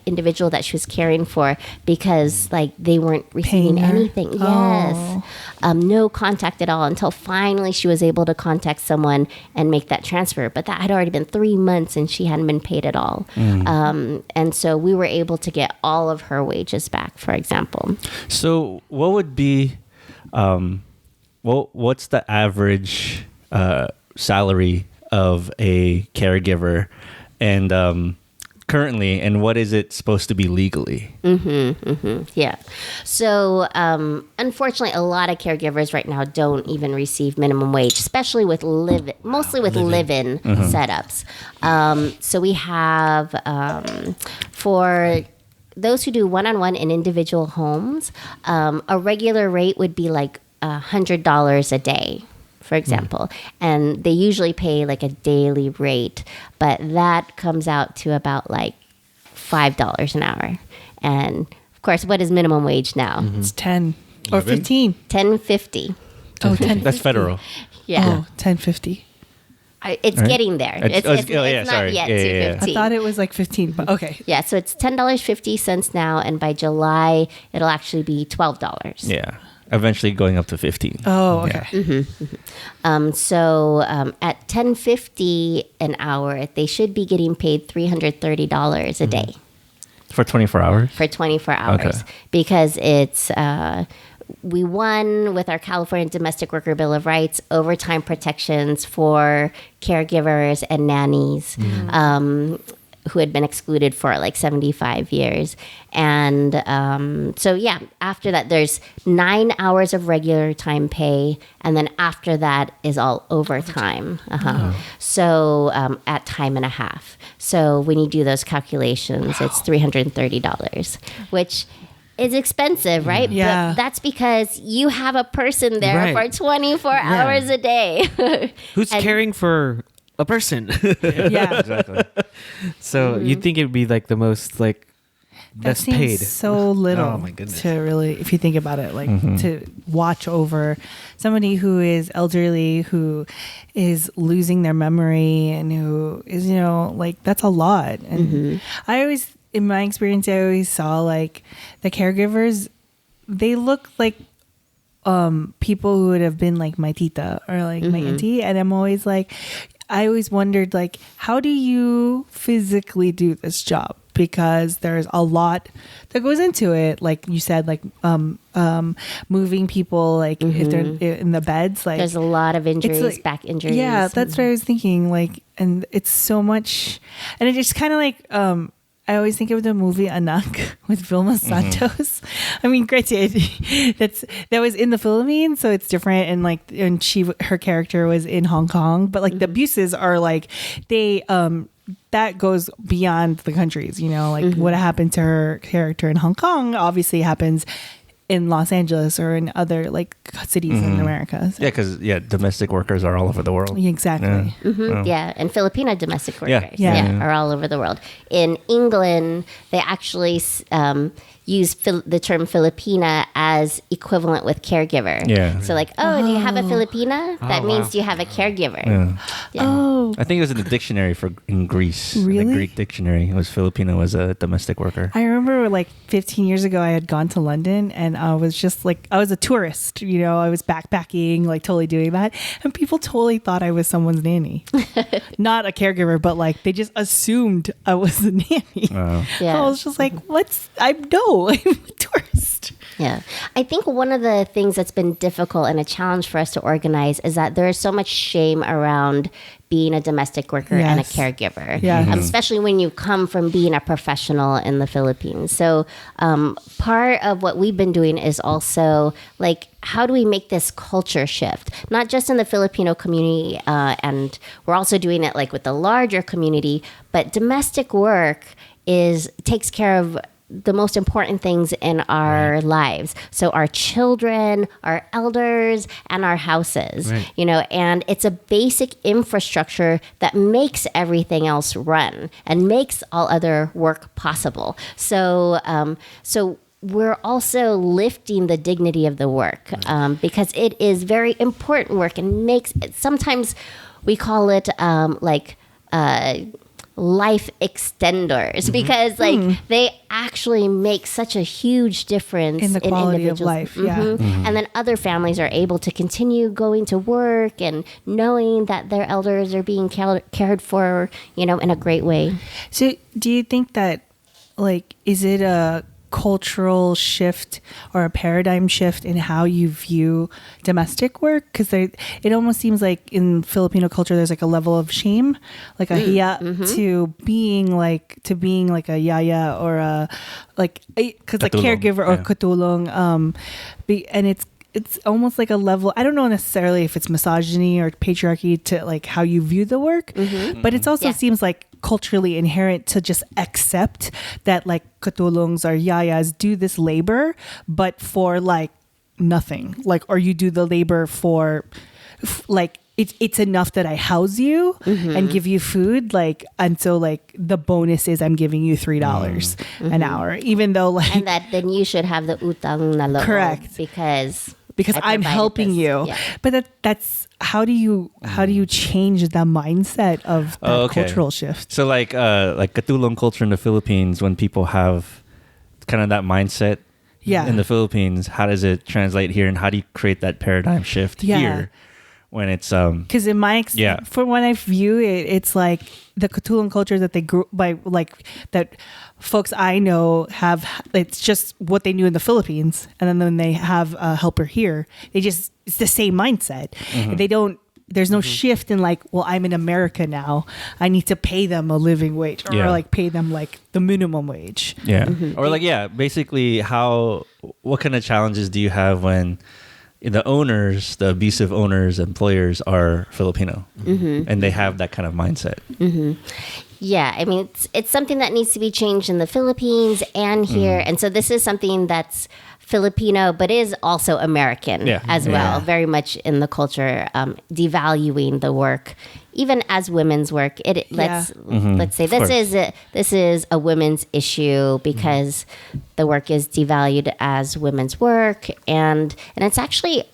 individual that she was caring for because like they weren't receiving anything. Yes. No contact at all until finally she was able to contact someone and make that transfer. But that had already been 3 months and she hadn't been paid at all. And so we were able to get all of her wages back, for example. So what would be, what's the average salary of a caregiver and currently, and what is it supposed to be legally? Yeah. So unfortunately, a lot of caregivers right now don't even receive minimum wage, especially with mostly with live-in setups. So we have for those who do one-on-one in individual homes, a regular rate would be like $100 a day for example, and they usually pay like a daily rate, but that comes out to about like $5 an hour. And of course, what is minimum wage now? It's 10 or 11? 15. $10.50. Oh, 10. That's federal. Yeah. Oh, 10.50. It's Right. getting there. It's not sorry. yet Yeah, yeah, yeah. I $2.50. thought it was like 15, but okay. Yeah, so it's $10.50 now, and by July it'll actually be $12. Yeah. Eventually going up to 15. Oh, okay. At $10.50 an hour, they should be getting paid $330 a day For 24 hours? for 24 hours Okay. because it's. We won with our California Domestic Worker Bill of Rights overtime protections for caregivers and nannies who had been excluded for like 75 years. And after that, there's 9 hours of regular time pay. And then after that is all overtime. So at time and a half. So when you do those calculations, it's $330, which is expensive, right? Yeah. But that's because you have a person there Right. for 24 hours a day. Who's And- caring for a person? Yeah. Exactly. So you'd think it'd be like the most like That best seems paid. so little Oh, my goodness. to really, if you think about it, like to watch over somebody who is elderly, who is losing their memory, and who is, like that's a lot. And I always, in my experience, I always saw like the caregivers, they look like people who would have been like my tita or like my auntie. And I'm always like, I always wondered like, how do you physically do this job? Because there's a lot that goes into it. Like you said, like moving people, like if they're in the beds, like There's a lot of injuries, like- back injuries. yeah, that's what I was thinking. Like, and it's so much, and it just kind of like, I always think of the movie Anak with Vilma Santos. I mean, granted, that was in the Philippines, so it's different. And like, and her character was in Hong Kong, but like the abuses are like they that goes beyond the countries. Like what happened to her character in Hong Kong obviously happens in Los Angeles or in other like cities in America. So- Yeah, because domestic workers are all over the world. Exactly. Yeah, and Filipino domestic Yeah. workers Yeah. are all over the world. In England, they actually use the term Filipina as equivalent with caregiver. Yeah. So like, do you have a Filipina? That means wow. you have a caregiver. Yeah. Yeah. Oh, I think it was in the dictionary in Greece. In Really? the Greek dictionary, it was Filipino as a domestic worker. I remember like 15 years ago, I had gone to London and I was just like, I was a tourist, I was backpacking, like totally doing that. And people totally thought I was someone's nanny. Not a caregiver, but like they just assumed I was the nanny. Wow. Yeah. I was just like, I'm a tourist. Yeah. I think one of the things that's been difficult and a challenge for us to organize is that there is so much shame around being a domestic worker and a Yes. caregiver. Yes. Especially when you come from being a professional in the Philippines. So part of what we've been doing is also like, how do we make this culture shift? Not just in the Filipino community, and we're also doing it like with the larger community, but domestic work takes care of the most important things in our lives. So our children, our elders, and our houses, and it's a basic infrastructure that makes everything else run and makes all other work possible. So we're also lifting the dignity of the work because it is very important work and sometimes we call it life extenders because they actually make such a huge difference In the quality of individuals. life, yeah. And then other families are able to continue going to work and knowing that their elders are being cared for, in a great way. So do you think that like, is it a cultural shift or a paradigm shift in how you view domestic work? Because it almost seems like in Filipino culture there's like a level of shame, like a hiya to being like a yaya or a like because like Katulong. caregiver or Yeah. katulong, and it's almost like a level. I don't know necessarily if it's misogyny or patriarchy to like how you view the work, but it also Yeah. seems like culturally inherent to just accept that like katulongs or yayas do this labor, but for like nothing, like, or you do the labor for like it's enough that I house you and give you food, like, and so like the bonus is I'm giving you $3 an hour, even though like, And that then you should have the utang na loob. Correct. Because I'm provided helping this. you. Yeah. But that's how do you change the mindset of that cultural shift? So like katulong culture in the Philippines, when people have kind of that mindset in the Philippines, how does it translate here, and how do you create that paradigm shift here when it's because in my from when I view it, it's like the katulong culture that they grew by, like that folks I know have, it's just what they knew in the Philippines, and then when they have a helper here, it's the same mindset. They don't, there's no shift in like, well, I'm in America now, I need to pay them a living wage, or like pay them like the minimum wage. Or like basically what kind of challenges do you have when the owners, the abusive owners, employers are Filipino, and they have that kind of mindset? Yeah, I mean, it's something that needs to be changed in the Philippines and here. And so this is something that's Filipino, but is also American as well, very much in the culture, devaluing the work, even as women's work. Let's say this is a women's issue because the work is devalued as women's work, and it's actually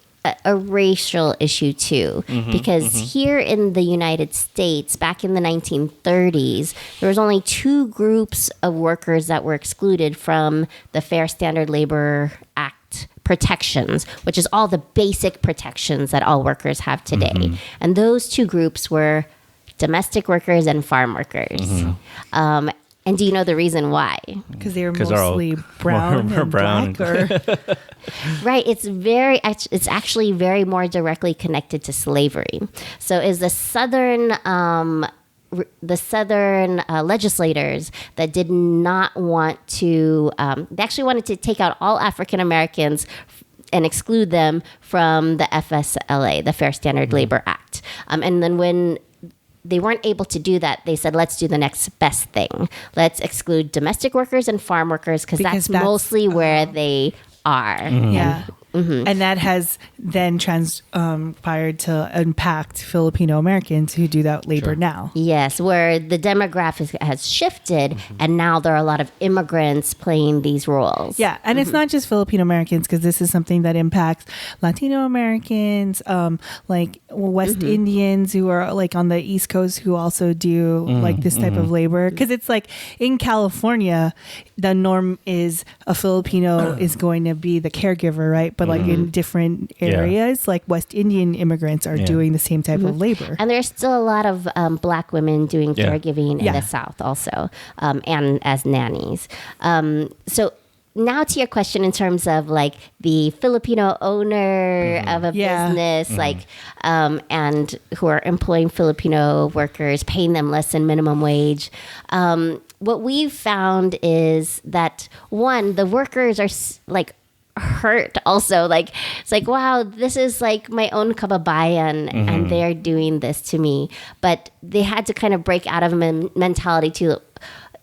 a racial issue too, because here in the United States, back in the 1930s, there was only two groups of workers that were excluded from the Fair Standard Labor Act protections, which is all the basic protections that all workers have today. And those two groups were domestic workers and farm workers. And do you know the reason why? Because they're mostly brown more and brown. black, or right. It's actually very more directly connected to slavery. So is the southern legislators that did not want to, they actually wanted to take out all African Americans and exclude them from the FSLA, the Fair Standard Labor Act. And then when they weren't able to do that, they said, let's do the next best thing. Let's exclude domestic workers and farm workers because that's mostly where they are. Yeah. And that has then transpired to impact Filipino Americans who do that labor now. Yes, where the demographic has shifted, and now there are a lot of immigrants playing these roles. Yeah, and it's not just Filipino Americans, because this is something that impacts Latino Americans, like West Indians who are like on the East Coast who also do like this type of labor. Because it's like in California, the norm is a Filipino is going to be the caregiver, right? But like in different areas, like West Indian immigrants are doing the same type of labor. And there's still a lot of black women doing caregiving in the South also, and as nannies. So now to your question in terms of like the Filipino owner of a business, like, and who are employing Filipino workers, paying them less than minimum wage. What we've found is that, one, the workers are like hurt also. Like, it's like, wow, this is like my own kababayan and they're doing this to me. But they had to kind of break out of a mentality to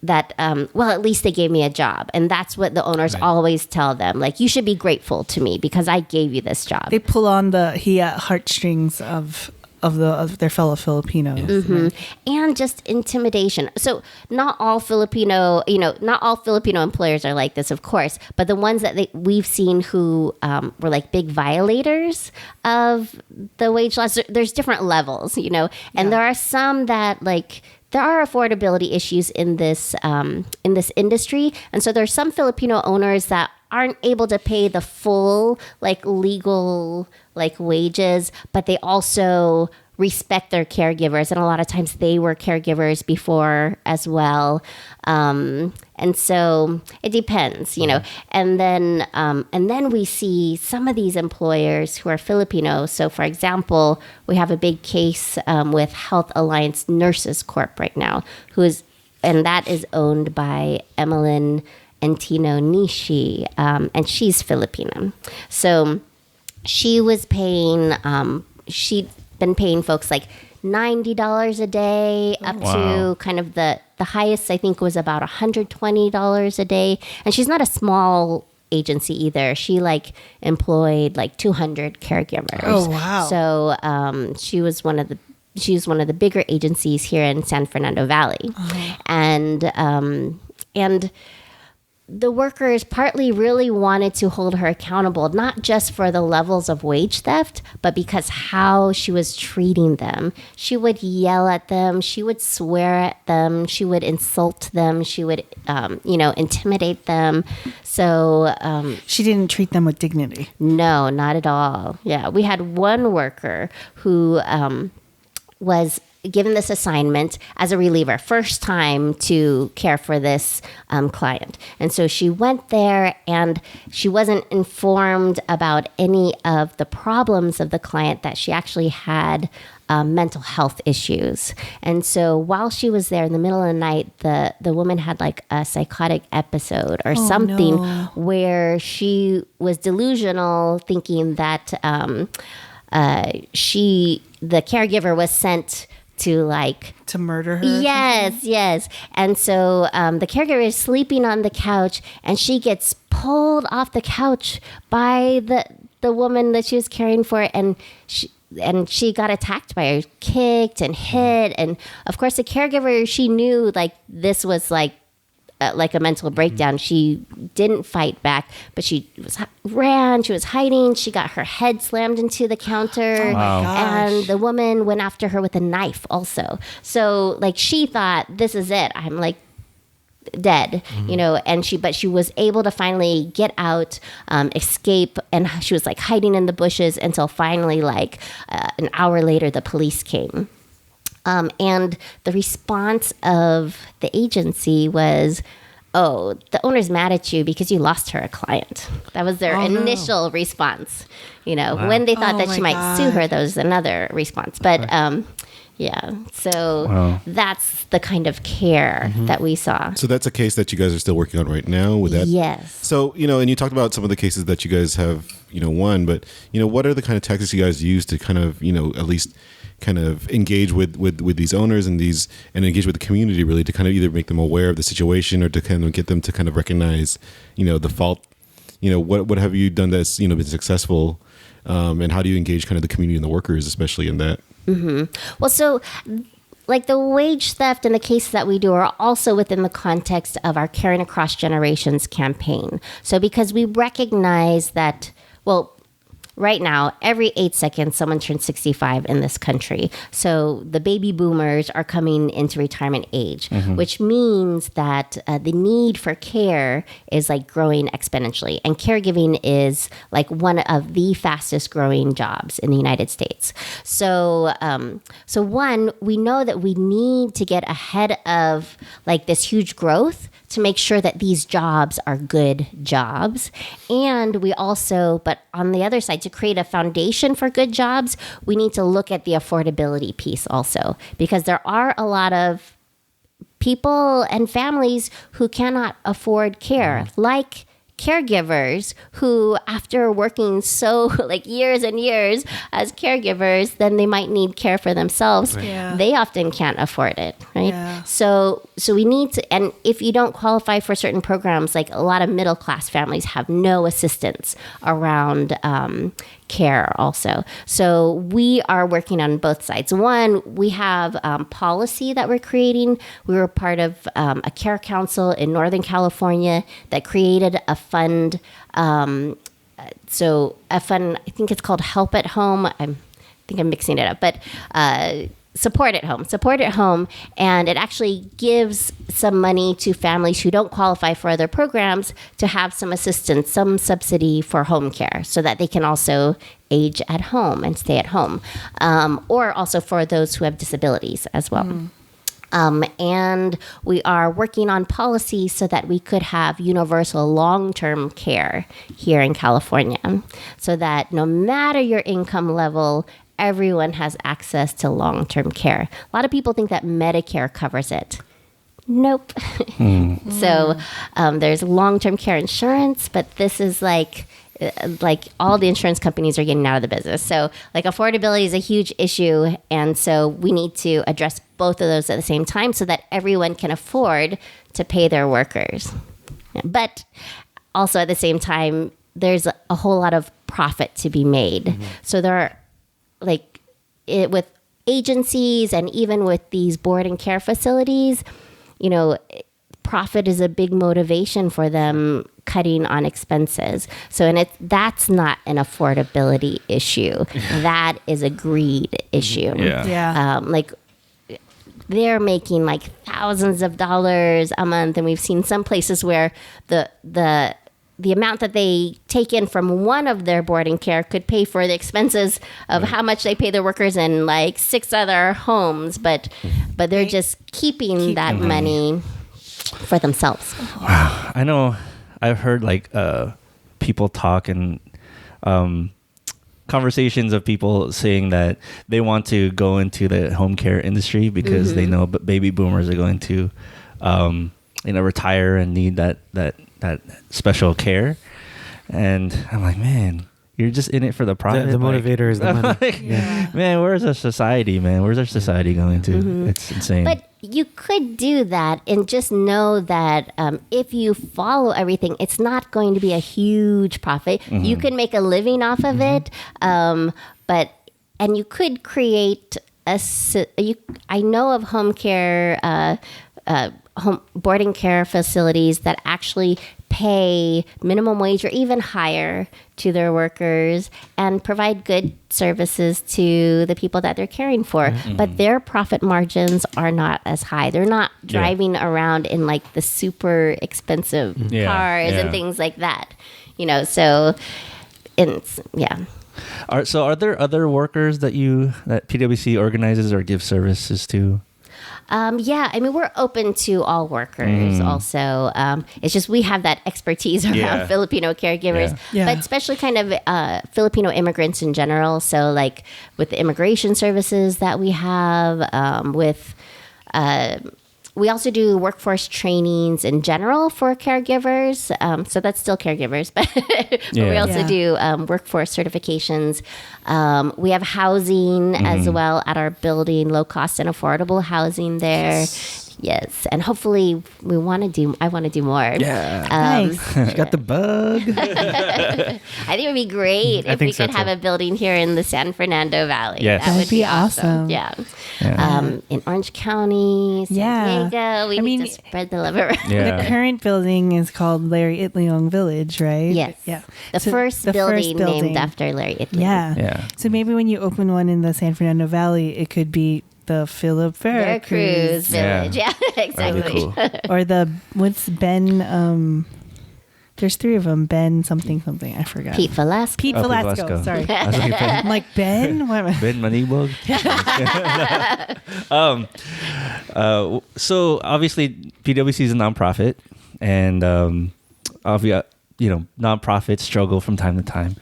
that, well, at least they gave me a job. And that's what the owners always tell them. Like, you should be grateful to me because I gave you this job. They pull on the heartstrings of their fellow Filipinos. And just intimidation. So not all Filipino employers are like this, of course, but the ones that we've seen who were like big violators of the wage laws, there's different levels, and there are some that like, there are affordability issues in this industry. And so there's some Filipino owners that aren't able to pay the full like legal like wages, but they also respect their caregivers, and a lot of times they were caregivers before as well. And so it depends, and then we see some of these employers who are Filipino. So for example, we have a big case with Health Alliance Nurses Corp right now, and that is owned by Emeline Entino Nishi, and she's Filipino. So she was paying, she'd been paying folks like $90 a day up to kind of the highest I think was about $120 a day. And she's not a small agency either. She like employed like 200 caregivers. Oh, wow. So she's one of the bigger agencies here in San Fernando Valley. And the workers partly really wanted to hold her accountable, not just for the levels of wage theft, but because how she was treating them. She would yell at them. She would swear at them. She would insult them. She would, intimidate them. So she didn't treat them with dignity. no, not at all. Yeah, we had one worker who was given this assignment as a reliever, first time to care for this client. And so she went there and she wasn't informed about any of the problems of the client, that she actually had mental health issues. And so while she was there in the middle of the night, the woman had like a psychotic episode or something where she was delusional, thinking that the caregiver was sent to murder her. Yes. And so the caregiver is sleeping on the couch, and she gets pulled off the couch by the woman that she was caring for, and she got attacked by her, kicked and hit. And of course the caregiver, she knew like this was like a mental breakdown. She didn't fight back, but she ran. She was hiding. She got her head slammed into the counter. Oh my gosh. And the woman went after her with a knife also. So like she thought, this is it. I'm like dead, and she was able to finally get out, escape, and she was like hiding in the bushes until finally like an hour later the police came. And the response of the agency was, oh, the owner's mad at you because you lost her a client. That was their initial response. When they thought that she might sue her, that was another response. But so that's the kind of care that we saw. So that's a case that you guys are still working on right now with that? Yes. So, and you talked about some of the cases that you guys have, won, but, what are the kind of tactics you guys use to kind of, at least kind of engage with these owners and engage with the community, really, to kind of either make them aware of the situation or to kind of get them to kind of recognize, the fault? What have you done that's, been successful? And how do you engage kind of the community and the workers, especially in that? Mm-hmm. Well, so like the wage theft and the cases that we do are also within the context of our Caring Across Generations campaign. So because we recognize that, right now, every 8 seconds, someone turns 65 in this country. So the baby boomers are coming into retirement age, which means that the need for care is like growing exponentially. And caregiving is like one of the fastest growing jobs in the United States. So, one, we know that we need to get ahead of like this huge growth to make sure that these jobs are good jobs. And we also, but on the other side, to create a foundation for good jobs, we need to look at the affordability piece also, because there are a lot of people and families who cannot afford care, like caregivers who, after working so like years and years as caregivers, then they might need care for themselves. Yeah. They often can't afford it, right? Yeah. So we need to, and if you don't qualify for certain programs, like a lot of middle class families have no assistance around care also. So we are working on both sides. One, we have policy that we're creating. We were part of a care council in Northern California that created a fund. I think it's called Help at Home. I think I'm mixing it up, but Support at Home, and it actually gives some money to families who don't qualify for other programs to have some assistance, some subsidy for home care, so that they can also age at home and stay at home, or also for those who have disabilities as well. And we are working on policy so that we could have universal long-term care here in California, so that no matter your income level, everyone has access to long-term care. A lot of people think that Medicare covers it. Nope. So there's long-term care insurance, but this is like all the insurance companies are getting out of the business. So like affordability is a huge issue. And so we need to address both of those at the same time so that everyone can afford to pay their workers. But also at the same time, there's a whole lot of profit to be made. So there are with agencies and even with these board and care facilities, profit is a big motivation for them cutting on expenses. So, and that's not an affordability issue. That is a greed issue. Yeah. They're making like thousands of dollars a month, and we've seen some places where the amount that they take in from one of their board and care could pay for the expenses of how much they pay their workers in like 6 other homes, but they're just keeping that money for themselves. Wow. I know I've heard people talk and conversations of people saying that they want to go into the home care industry because they know baby boomers are going to retire and need that special care. And I'm like, man, you're just in it for the profit. The motivator is the money. Man, where's our society, man? Where's our society going to? It's insane. But you could do that and just know that if you follow everything, it's not going to be a huge profit. You can make a living off of it, and you could create I know of home care, home boarding care facilities that actually pay minimum wage or even higher to their workers and provide good services to the people that they're caring for. But their profit margins are not as high. They're not driving around in like the super expensive cars and things like that. So Are there other workers that PwC organizes or gives services to? We're open to all workers also. It's just we have that expertise around Filipino caregivers, but especially kind of Filipino immigrants in general. So like with the immigration services that we have, we also do workforce trainings in general for caregivers. So that's still caregivers, but we also do workforce certifications. We have housing as well at our building, low cost and affordable housing there. Yes, and hopefully I want to do more. Yeah. Nice. You got the bug. I think it would be great if we could have a building here in the San Fernando Valley. Yes. That would That'd be awesome. Yeah. In Orange County, San Diego, we need to spread the love around. Yeah. The current building is called Larry Itliong Village, right? Yes. Yeah. The first building named after Larry Itliong. Yeah. So maybe when you open one in the San Fernando Valley, it could be the Veracruz Village. Yeah, exactly. Cool. Or what's Ben, there's 3 of them. Ben something. I forgot. Pete Velasco. Pete Velasco. Sorry. I was looking for I'm like, Ben? What am I? Ben Manibog. So obviously PwC is a nonprofit, and nonprofits struggle from time to time.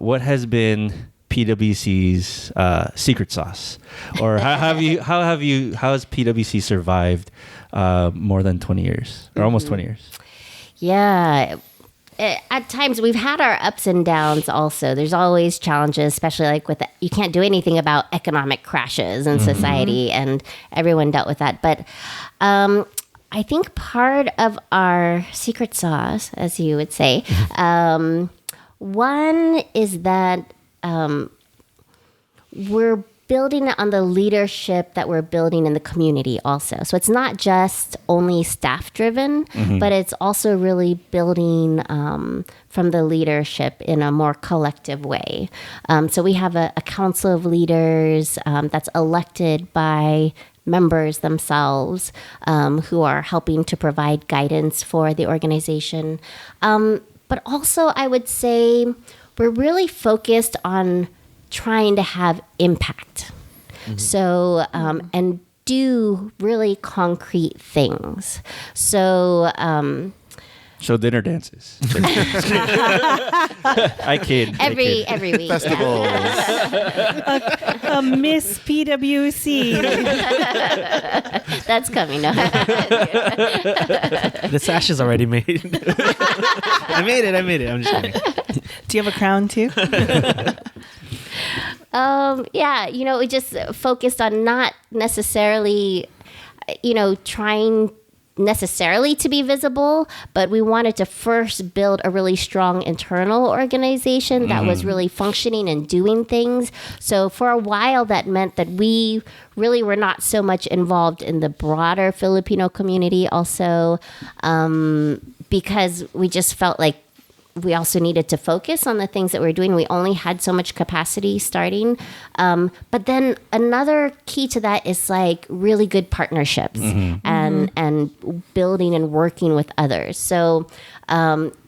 What has been PwC's secret sauce, or how has PwC survived more than 20 years or almost 20 years? Yeah. At times we've had our ups and downs also. There's always challenges, especially like you can't do anything about economic crashes in society, and everyone dealt with that. But I think part of our secret sauce, as you would say, one is that we're building on the leadership that we're building in the community also. So it's not just only staff driven, but it's also really building from the leadership in a more collective way. So we have a council of leaders that's elected by members themselves who are helping to provide guidance for the organization. But also I would say we're really focused on trying to have impact. So, and do really concrete things. So, Show dinner dances. I kid. every week. Festivals. A Miss PwC. That's coming up. The sash is already made. I made it. I'm just kidding. Do you have a crown too? We just focused on not necessarily, trying necessarily to be visible, but we wanted to first build a really strong internal organization that was really functioning and doing things. So for a while, that meant that we really were not so much involved in the broader Filipino community also, because we just felt like we also needed to focus on the things that we were doing. We only had so much capacity starting. But then another key to that is like really good partnerships and building and working with others. So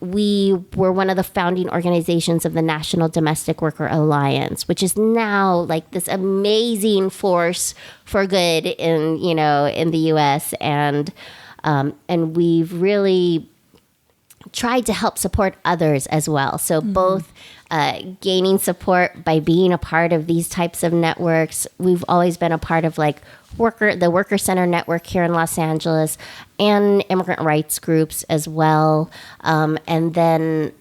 we were one of the founding organizations of the National Domestic Worker Alliance, which is now like this amazing force for good in the U.S. And we've really tried to help support others as well. So both gaining support by being a part of these types of networks. We've always been a part of like the Worker Center network here in Los Angeles and immigrant rights groups as well. And then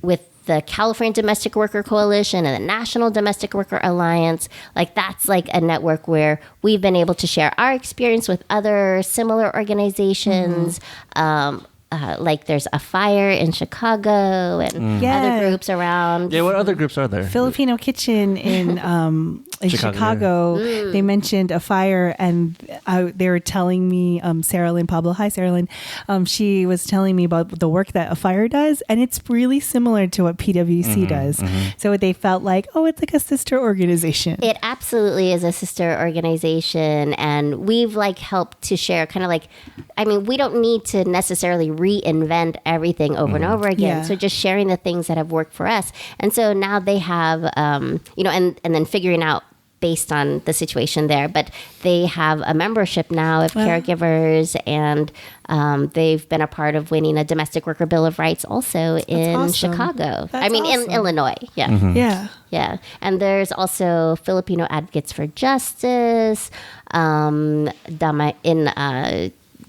with the California Domestic Worker Coalition and the National Domestic Worker Alliance, like that's like a network where we've been able to share our experience with other similar organizations. Like there's a fire in Chicago and other groups around. Yeah, what other groups are there? Filipino Kitchen in Chicago. They mentioned a fire, and they were telling me, Sarah Lynn Pablo, hi Sarah Lynn, she was telling me about the work that a fire does, and it's really similar to what PwC does. So they felt like, oh, it's like a sister organization. It absolutely is a sister organization, and we've like helped to share kind of like, I mean, we don't need to necessarily reinvent everything over and over again. Yeah. So just sharing the things that have worked for us. And so now they have, and then figuring out based on the situation there, but they have a membership now of caregivers, and they've been a part of winning a domestic worker bill of rights also in awesome. Chicago. That's awesome. In Illinois. Yeah. Yeah. Yeah. And there's also Filipino Advocates for Justice, in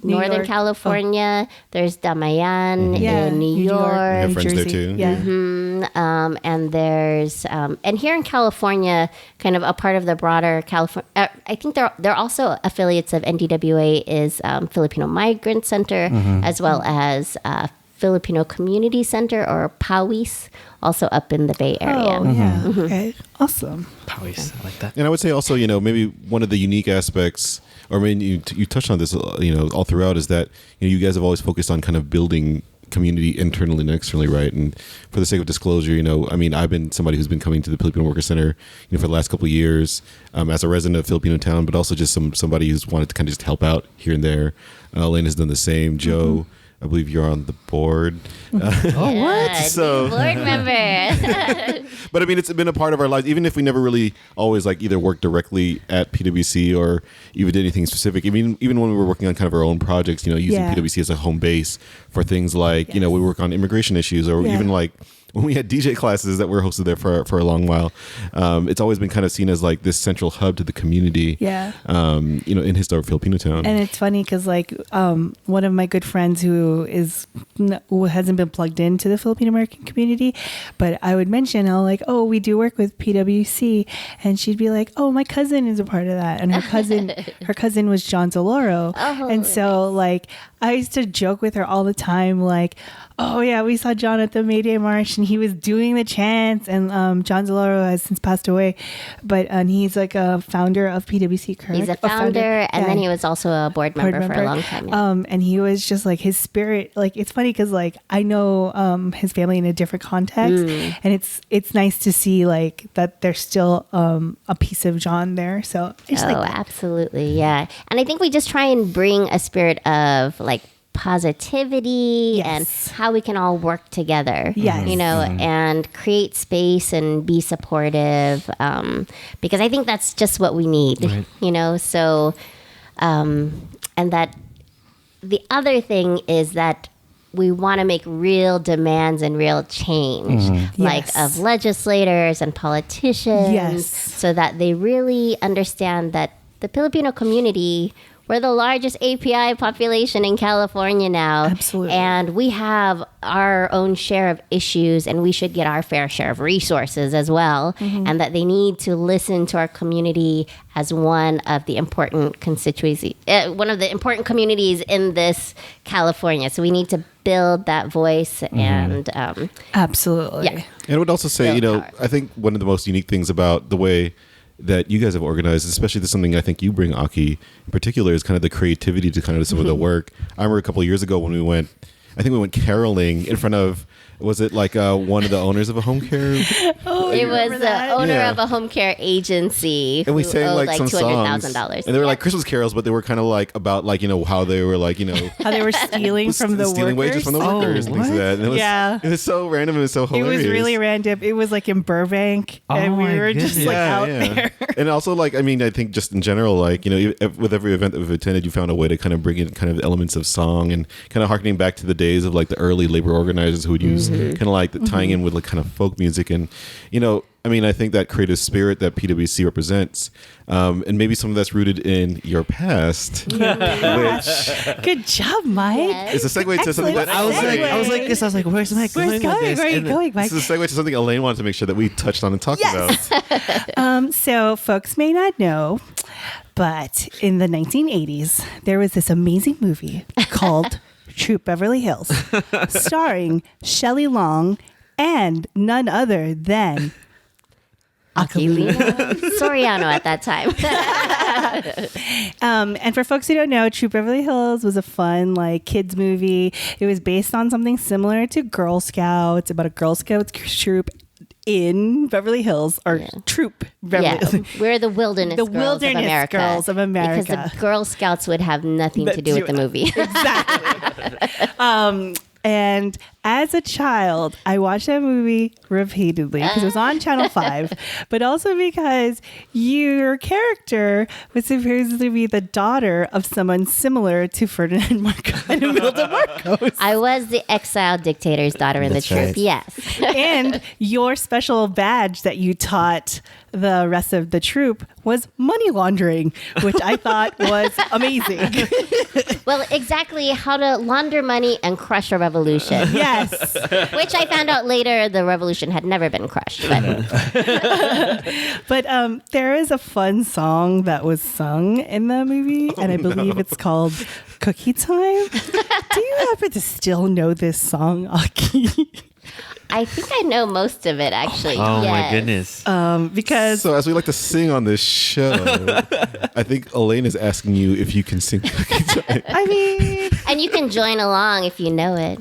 Northern York. California. There's Damayan in New York. I have friends there Jersey. too. Yeah. And there's and here in California, kind of a part of the broader California. I think they're also affiliates of NDWA is Filipino Migrant Center, as well as Filipino Community Center, or PAWIS, also up in the Bay Area. Oh, yeah. Okay. Awesome. Powys, I like that. And I would say also, maybe one of the unique aspects, or maybe you touched on this, all throughout, is that you guys have always focused on kind of building community internally and externally, right? And for the sake of disclosure, I've been somebody who's been coming to the Filipino Workers Center, for the last couple of years, as a resident of Filipino town, but also just somebody who's wanted to kind of just help out here and there. Elaine has done the same. Joe, I believe you're on the board. What? So- Board member. But I mean, it's been a part of our lives, even if we never really always either worked directly at PwC or even did anything specific. Even when we were working on kind of our own projects, using PwC as a home base for things like, we work on immigration issues, or even like when we had DJ classes that were hosted there for a long while. It's always been kind of seen as like this central hub to the community. Yeah. In historic Filipino town. And it's funny because one of my good friends who hasn't been plugged into the Filipino American community, but I would mention we do work with PwC, and she'd be like, oh, my cousin is a part of that, and her cousin was John Zaloro. And so I used to joke with her all the time, oh yeah, we saw John at the May Day March, and he was doing the chants, and John Zaloro has since passed away, but he's a founder of PwC, correct? He's a founder, and then he was also a board member for a long time. Yeah. And he was just his spirit, it's funny because I know his family in a different context, and it's nice to see that there's still a piece of John there. So I just absolutely, yeah. And I think we just try and bring a spirit of positivity and how we can all work together. Yes. And create space and be supportive, because I think that's just what we need. Right. So and that the other thing is that we want to make real demands and real change, of legislators and politicians, so that they really understand that the Filipino community, we're the largest API population in California now. Absolutely. And we have our own share of issues, and we should get our fair share of resources as well. And that they need to listen to our community as one of the important one of the important communities in this California. So we need to build that voice and Absolutely. yeah. And I would also say, I think one of the most unique things about the way that you guys have organized, especially this is something I think you bring, Aki, in particular, is kind of the creativity to kind of some of the work. I remember a couple of years ago when we went caroling in front of, was it like one of the owners of a home care? It was the owner of a home care agency And we who sang owed like some songs. $200,000. And they were like Christmas carols, but they were kind of like about like, how they were like, How they were stealing from the stealing workers. wages from the workers and things like that. And it was, it was so random and it was so hilarious. It was really random. It was like in Burbank, and we my were just goodness. like out there. And also, like, I mean, I think just in general, like, with every event that we've attended, you found a way to kind of bring in kind of elements of song and kind of harkening back to the days of like the early labor organizers who would use kind of like the tying in with like kind of folk music. And, I mean, I think that creative spirit that PwC represents, and maybe some of that's rooted in your past, which Good job, Mike. Yes. is a segue to something that I was like, where's Mike Where's with going? this? Where are you And going, Mike? this is a segue to something Elaine wanted to make sure that we touched on and talked about. So, folks may not know, but in the 1980s, there was this amazing movie called Troop Beverly Hills, starring Shelley Long and none other than Aquilina Soriano at that time. And for folks who don't know, Troop Beverly Hills was a fun like kids movie. It was based on something similar to Girl Scouts, about a Girl Scouts troop in Beverly Hills, or troop Beverly Hills. We're the wilderness, The girls, wilderness of America, girls of America. Because the Girl Scouts would have nothing to do with the movie. Exactly. And as a child, I watched that movie repeatedly because it was on Channel 5, but also because your character was supposed to be the daughter of someone similar to Ferdinand Marcos and Imelda Marcos. I was the exiled dictator's daughter in That's the troop. right. Yes. And your special badge that you taught the rest of the troop was money laundering, which I thought was amazing. Well, exactly how to launder money and crush a revolution. Yes. Which I found out later the revolution had never been crushed. But there is a fun song that was sung in the movie, and I believe it's called Cookie Time. Do you happen to still know this song, Aki? I think I know most of it, actually. Oh my Yes. goodness. Because So, as we like to sing on this show, I think Elaine is asking you if you can sing Cookie Time. I mean, And you can join along if you know it.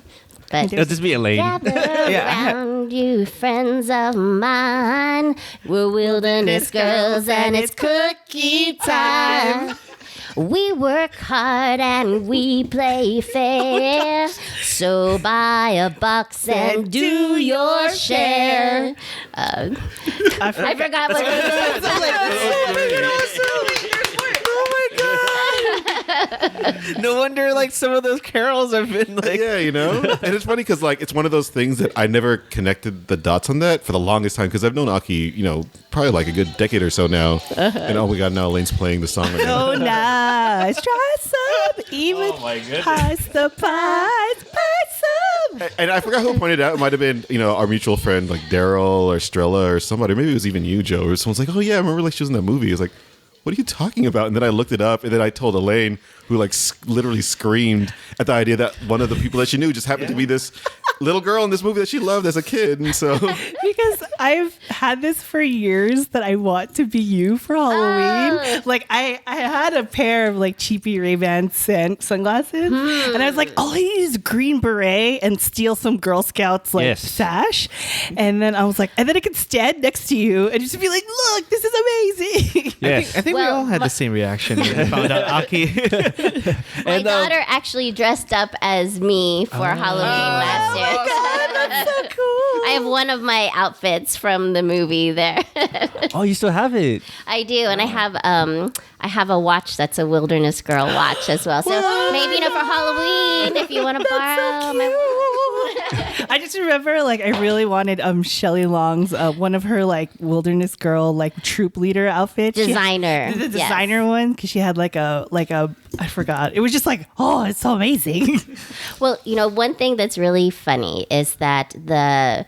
But It'll just be Elaine. gather around you, friends of mine. We're wilderness girls and it's cookie time. We work hard and we play fair. So buy a box and do your share. I forgot what it is. No wonder, like, some of those carols have been like. Yeah, and it's funny because like it's one of those things that I never connected the dots on that for the longest time because I've known Aki, probably like a good decade or so now, and oh my god, now Elaine's playing the song again. so nice. Try some, even pass the pies, pass some. And I forgot who pointed out. It might have been our mutual friend like Daryl or Strella or somebody. Or maybe it was even you, Joe. Or someone's like, oh yeah, I remember like she was in that movie. It's like, what are you talking about? And then I looked it up, and then I told Elaine, who like literally screamed at the idea that one of the people that she knew just happened to be this little girl in this movie that she loved as a kid. And so, Because I've had this for years that I want to be you for Halloween. Oh. Like I had a pair of like cheapy Ray-Ban sunglasses, and I was like, all I need is a green beret and steal some Girl Scouts like sash, and then I was like, and then I could stand next to you and just be like, look, this is amazing. Yes. I think we Well, all had the same reaction when we found out Aki. My daughter actually dressed up as me for Halloween last year. That's so cool. I have one of my outfits from the movie there. Oh, you still have it? I do, and I have a watch that's a wilderness girl watch as well. So maybe for Halloween, if you want to borrow my. I just remember, like, I really wanted Shelley Long's one of her like wilderness girl like troop leader outfits. Designer. The designer one, because she had like a I forgot. It was just like, oh, it's so amazing. Well, one thing that's really funny is that the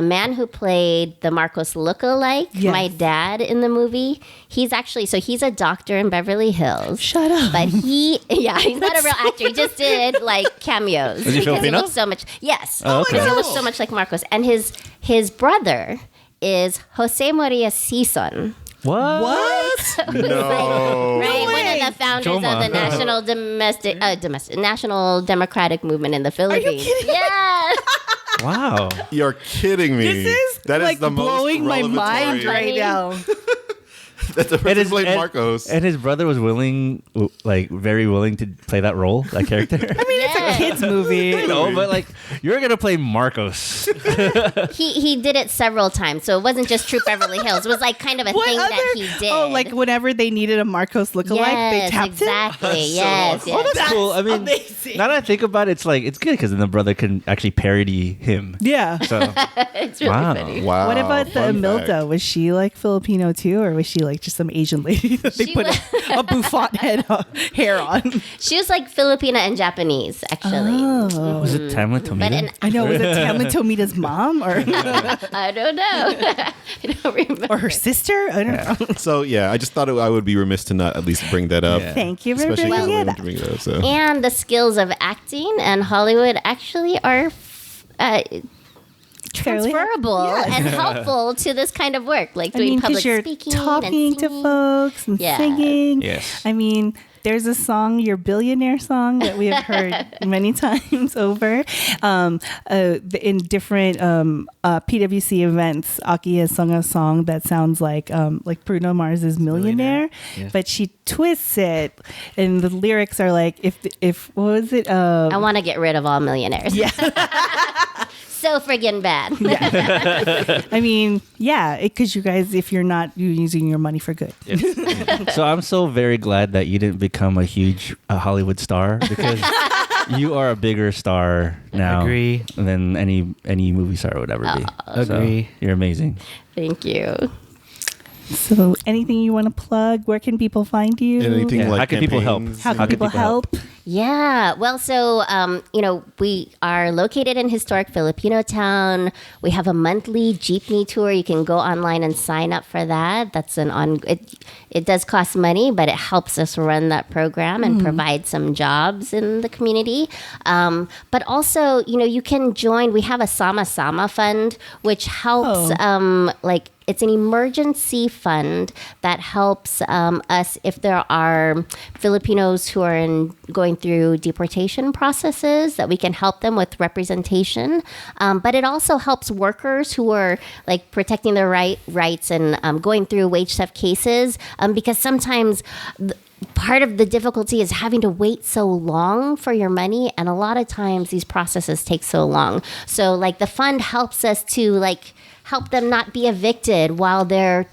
man who played the Marcos lookalike, Yes. my dad in the movie, he's a doctor in Beverly Hills. Shut up. But he's not a real actor. He just did like cameos. Is he Filipino? He looks so much. Yes. Oh, okay. Because he looks so much like Marcos. And his brother is Jose Maria Sison. What? No. Right, one of the founders Choma. of the National Democratic Movement in the Philippines. kidding? Yeah. Wow. You're kidding me. This is That is like the most blowing my mind revelatory- right now. That the person played Marcos. And his brother was very willing to play that role, that character. I mean, it's a kids movie. No, but like you're gonna play Marcos. He did it several times, so it wasn't just Troop Beverly Hills. It was like kind of a thing that he did. Oh, like whenever they needed a Marcos lookalike, they tapped exactly. Yes, Oh, that's That's cool. I mean, amazing. now that I think about it, it's like it's good because then the brother can actually parody him. him. Yeah. So It's really wow. funny. Wow. What about the fun Emilda? fact. Was she like Filipino too, or was she like just some Asian lady that they She put a bouffant hair on? She was like Filipina and Japanese, actually. Oh. Was it Tamla Tomita? But in, I know. Was it Tamla Tomita's mom or I don't know. I don't remember. or her sister? I don't know. So yeah, I just thought I would be remiss to not at least bring that up. Yeah. Thank you for Especially because bringing I it wanted up. to bring it up. So. And the skills of acting and Hollywood actually are Fairly- transferable Yes. and helpful to this kind of work, like I doing mean, public because you're speaking talking and to singing. folks and Yeah. singing. Yes. I mean, there's a song, your billionaire song, that we have heard many times over. In different PWC events, Aki has sung a song that sounds like Bruno Mars's Millionaire, Yes. but she twists it, and the lyrics are like, if what was it? I want to get rid of all millionaires. Yeah. So friggin' bad. I mean, yeah, because you guys, if you're using your money for good. So I'm so very glad that you didn't become a huge Hollywood star because you are a bigger star now Agree. than any movie star would ever be. So Agree. you're amazing. Thank you. So, anything you want to plug? Where can people find you? Anything Yeah, like how can people help? campaigns? How can people help? Yeah. Well, so, we are located in historic Filipino town. We have a monthly jeepney tour. You can go online and sign up for that. That's it does cost money, but it helps us run that program and provide some jobs in the community. But also, you can join. We have a Sama Sama fund, which helps, it's an emergency fund that helps us if there are Filipinos who are going through deportation processes, that we can help them with representation. But it also helps workers who are like protecting their rights and going through wage theft cases, because sometimes part of the difficulty is having to wait so long for your money, and a lot of times these processes take so long. So like the fund helps us to help them not be evicted while they're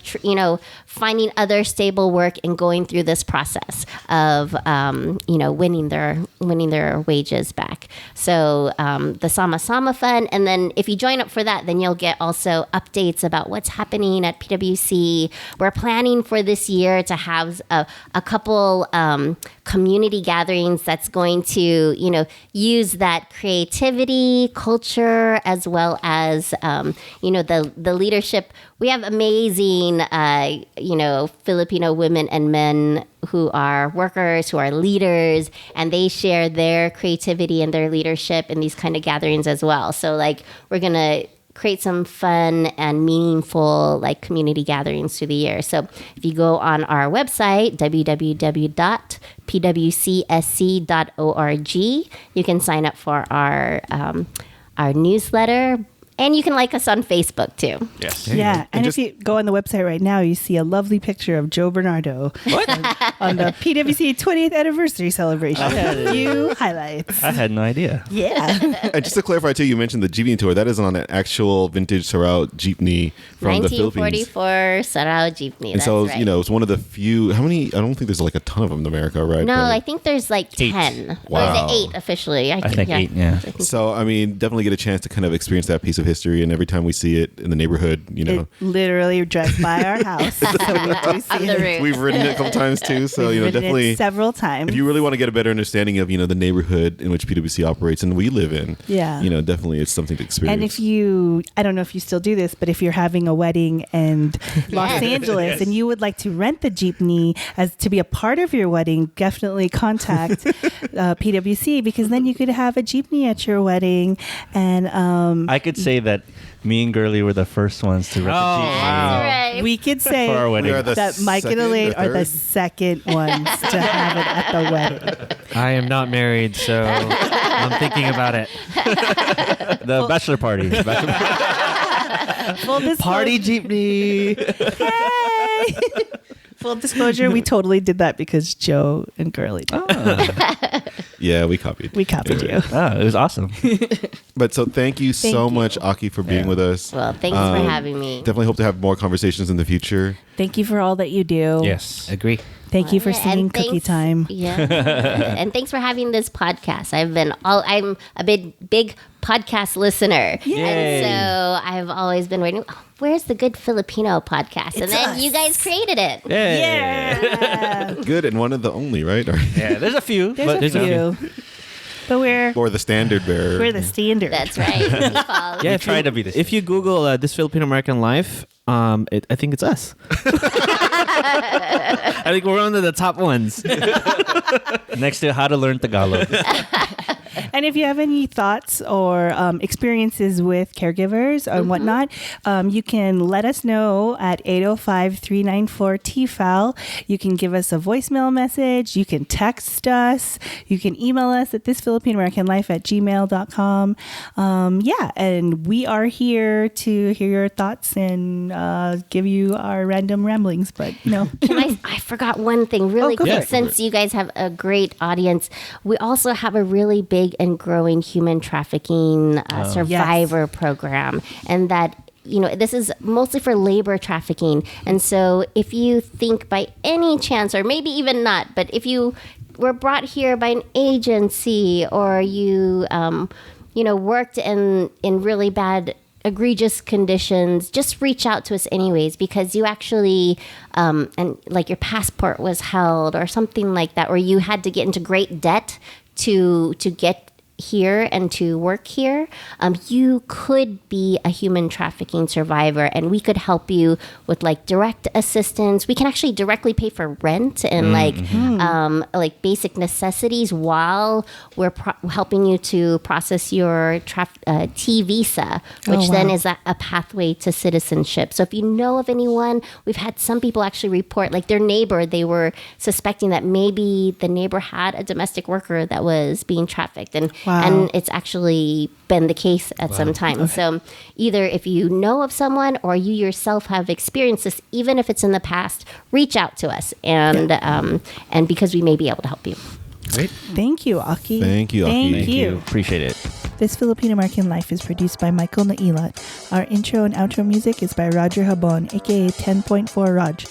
finding other stable work and going through this process of winning their wages back. So the Sama Sama Fund, and then if you join up for that, then you'll get also updates about what's happening at PwC. We're planning for this year to have a couple community gatherings that's going to use that creativity, culture, as well as the leadership. We have amazing Filipino women and men who are workers, who are leaders, and they share their creativity and their leadership in these kind of gatherings as well. So we're gonna create some fun and meaningful community gatherings through the year. So if you go on our website, www.pwcsc.org, you can sign up for our newsletter. And you can like us on Facebook too. Yes. Yeah, and if you go on the website right now, you see a lovely picture of Joe Bernardo. What? on the PWC 20th anniversary celebration. A few highlights. I had no idea. Yeah. And just to clarify too, you mentioned the jeepney tour. That is on an actual vintage Sarao jeepney from the Philippines. 1944 Sarao jeepney. And That's so, right. you know, it's one of the few. How many? I don't think there's like a ton of them in America, right? No, But- I think there's like 10. Wow. Or is it 8 officially? I think 8, yeah. So, I mean, definitely get a chance to kind of experience that piece of history. And every time we see it in the neighborhood, you know, It literally drives by our house. So we do see On the it. roof. we've ridden it a couple times too. So, you know, Ridden it definitely. several times. If you really want to get a better understanding of, you know, the neighborhood in which PwC operates and we live in, Yeah. you know, definitely it's something to experience. And if you, I don't know if you still do this, but if you're having a wedding in Los Angeles and you would like to rent the jeepney as to be a part of your wedding, definitely contact PwC, because then you could have a jeepney at your wedding. And I could say that me and Girly were the first ones to rent the Jeep That's right. we could say for our wedding. We are the that Mike and second Elaine or are the third? second ones to have it at the wedding. I am not married, so I'm thinking about it. The bachelor party. Full disclosure. Party jeepney. Hey! Full disclosure, we totally did that because Joe and Girly did. yeah, we copied. We copied you. Oh, it was awesome. But so thank you so you. much, Aki, for being with us. Well, thanks for having me. Definitely hope to have more conversations in the future. Thank you for all that you do. Yes. Agree. Thank you for And singing Cookie thanks- Time. Yeah. And thanks for having this podcast. I'm a big podcast listener. Yay. And so I've always been waiting, "Oh, where's the good Filipino podcast?" And It's then us. you guys created it. Yay. Yeah. Good and one of the only, right? Or, Yeah, there's a few. There's a few. But or the standard bearer. we're the standard. That's right. Default. Yeah, We if try you, to be the If you Google this Filipino American Life, I think it's us. I think we're one of the top ones. Next to how to learn Tagalog. And if you have any thoughts or experiences with caregivers or whatnot, you can let us know at 805-394-TFAL. You can give us a voicemail message. You can text us. You can email us at thisfilipinoamericanlife@gmail.com. Yeah, and we are here to hear your thoughts and give you our random ramblings. But, you know. I forgot one thing really go quick. for it. Since you guys have a great audience, we also have a really big and growing human trafficking survivor program, and that, you know, this is mostly for labor trafficking. And so if you think by any chance, or maybe even not, but if you were brought here by an agency, or you worked in really bad, egregious conditions, just reach out to us anyways, because you actually and like your passport was held or something like that, or you had to get into great debt to get here and to work here, you could be a human trafficking survivor, and we could help you with like direct assistance. We can actually directly pay for rent and like basic necessities while we're helping you to process your T visa, which then is a pathway to citizenship. So if you know of anyone, we've had some people actually report like their neighbor, they were suspecting that maybe the neighbor had a domestic worker that was being trafficked, and it's actually been the case at some time. So either if you know of someone or you yourself have experienced this, even if it's in the past, reach out to us, and because we may be able to help you. Great. Thank you, Aki. Thank you, Aki. Thank you. Appreciate it. This Filipino American Life is produced by Michael Nailat. Our intro and outro music is by Roger Habon, aka 10.4 Raj.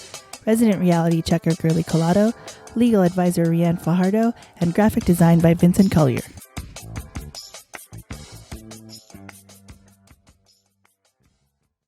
Resident reality checker Girly Colado, legal advisor Rianne Fajardo, and graphic design by Vincent Collyer.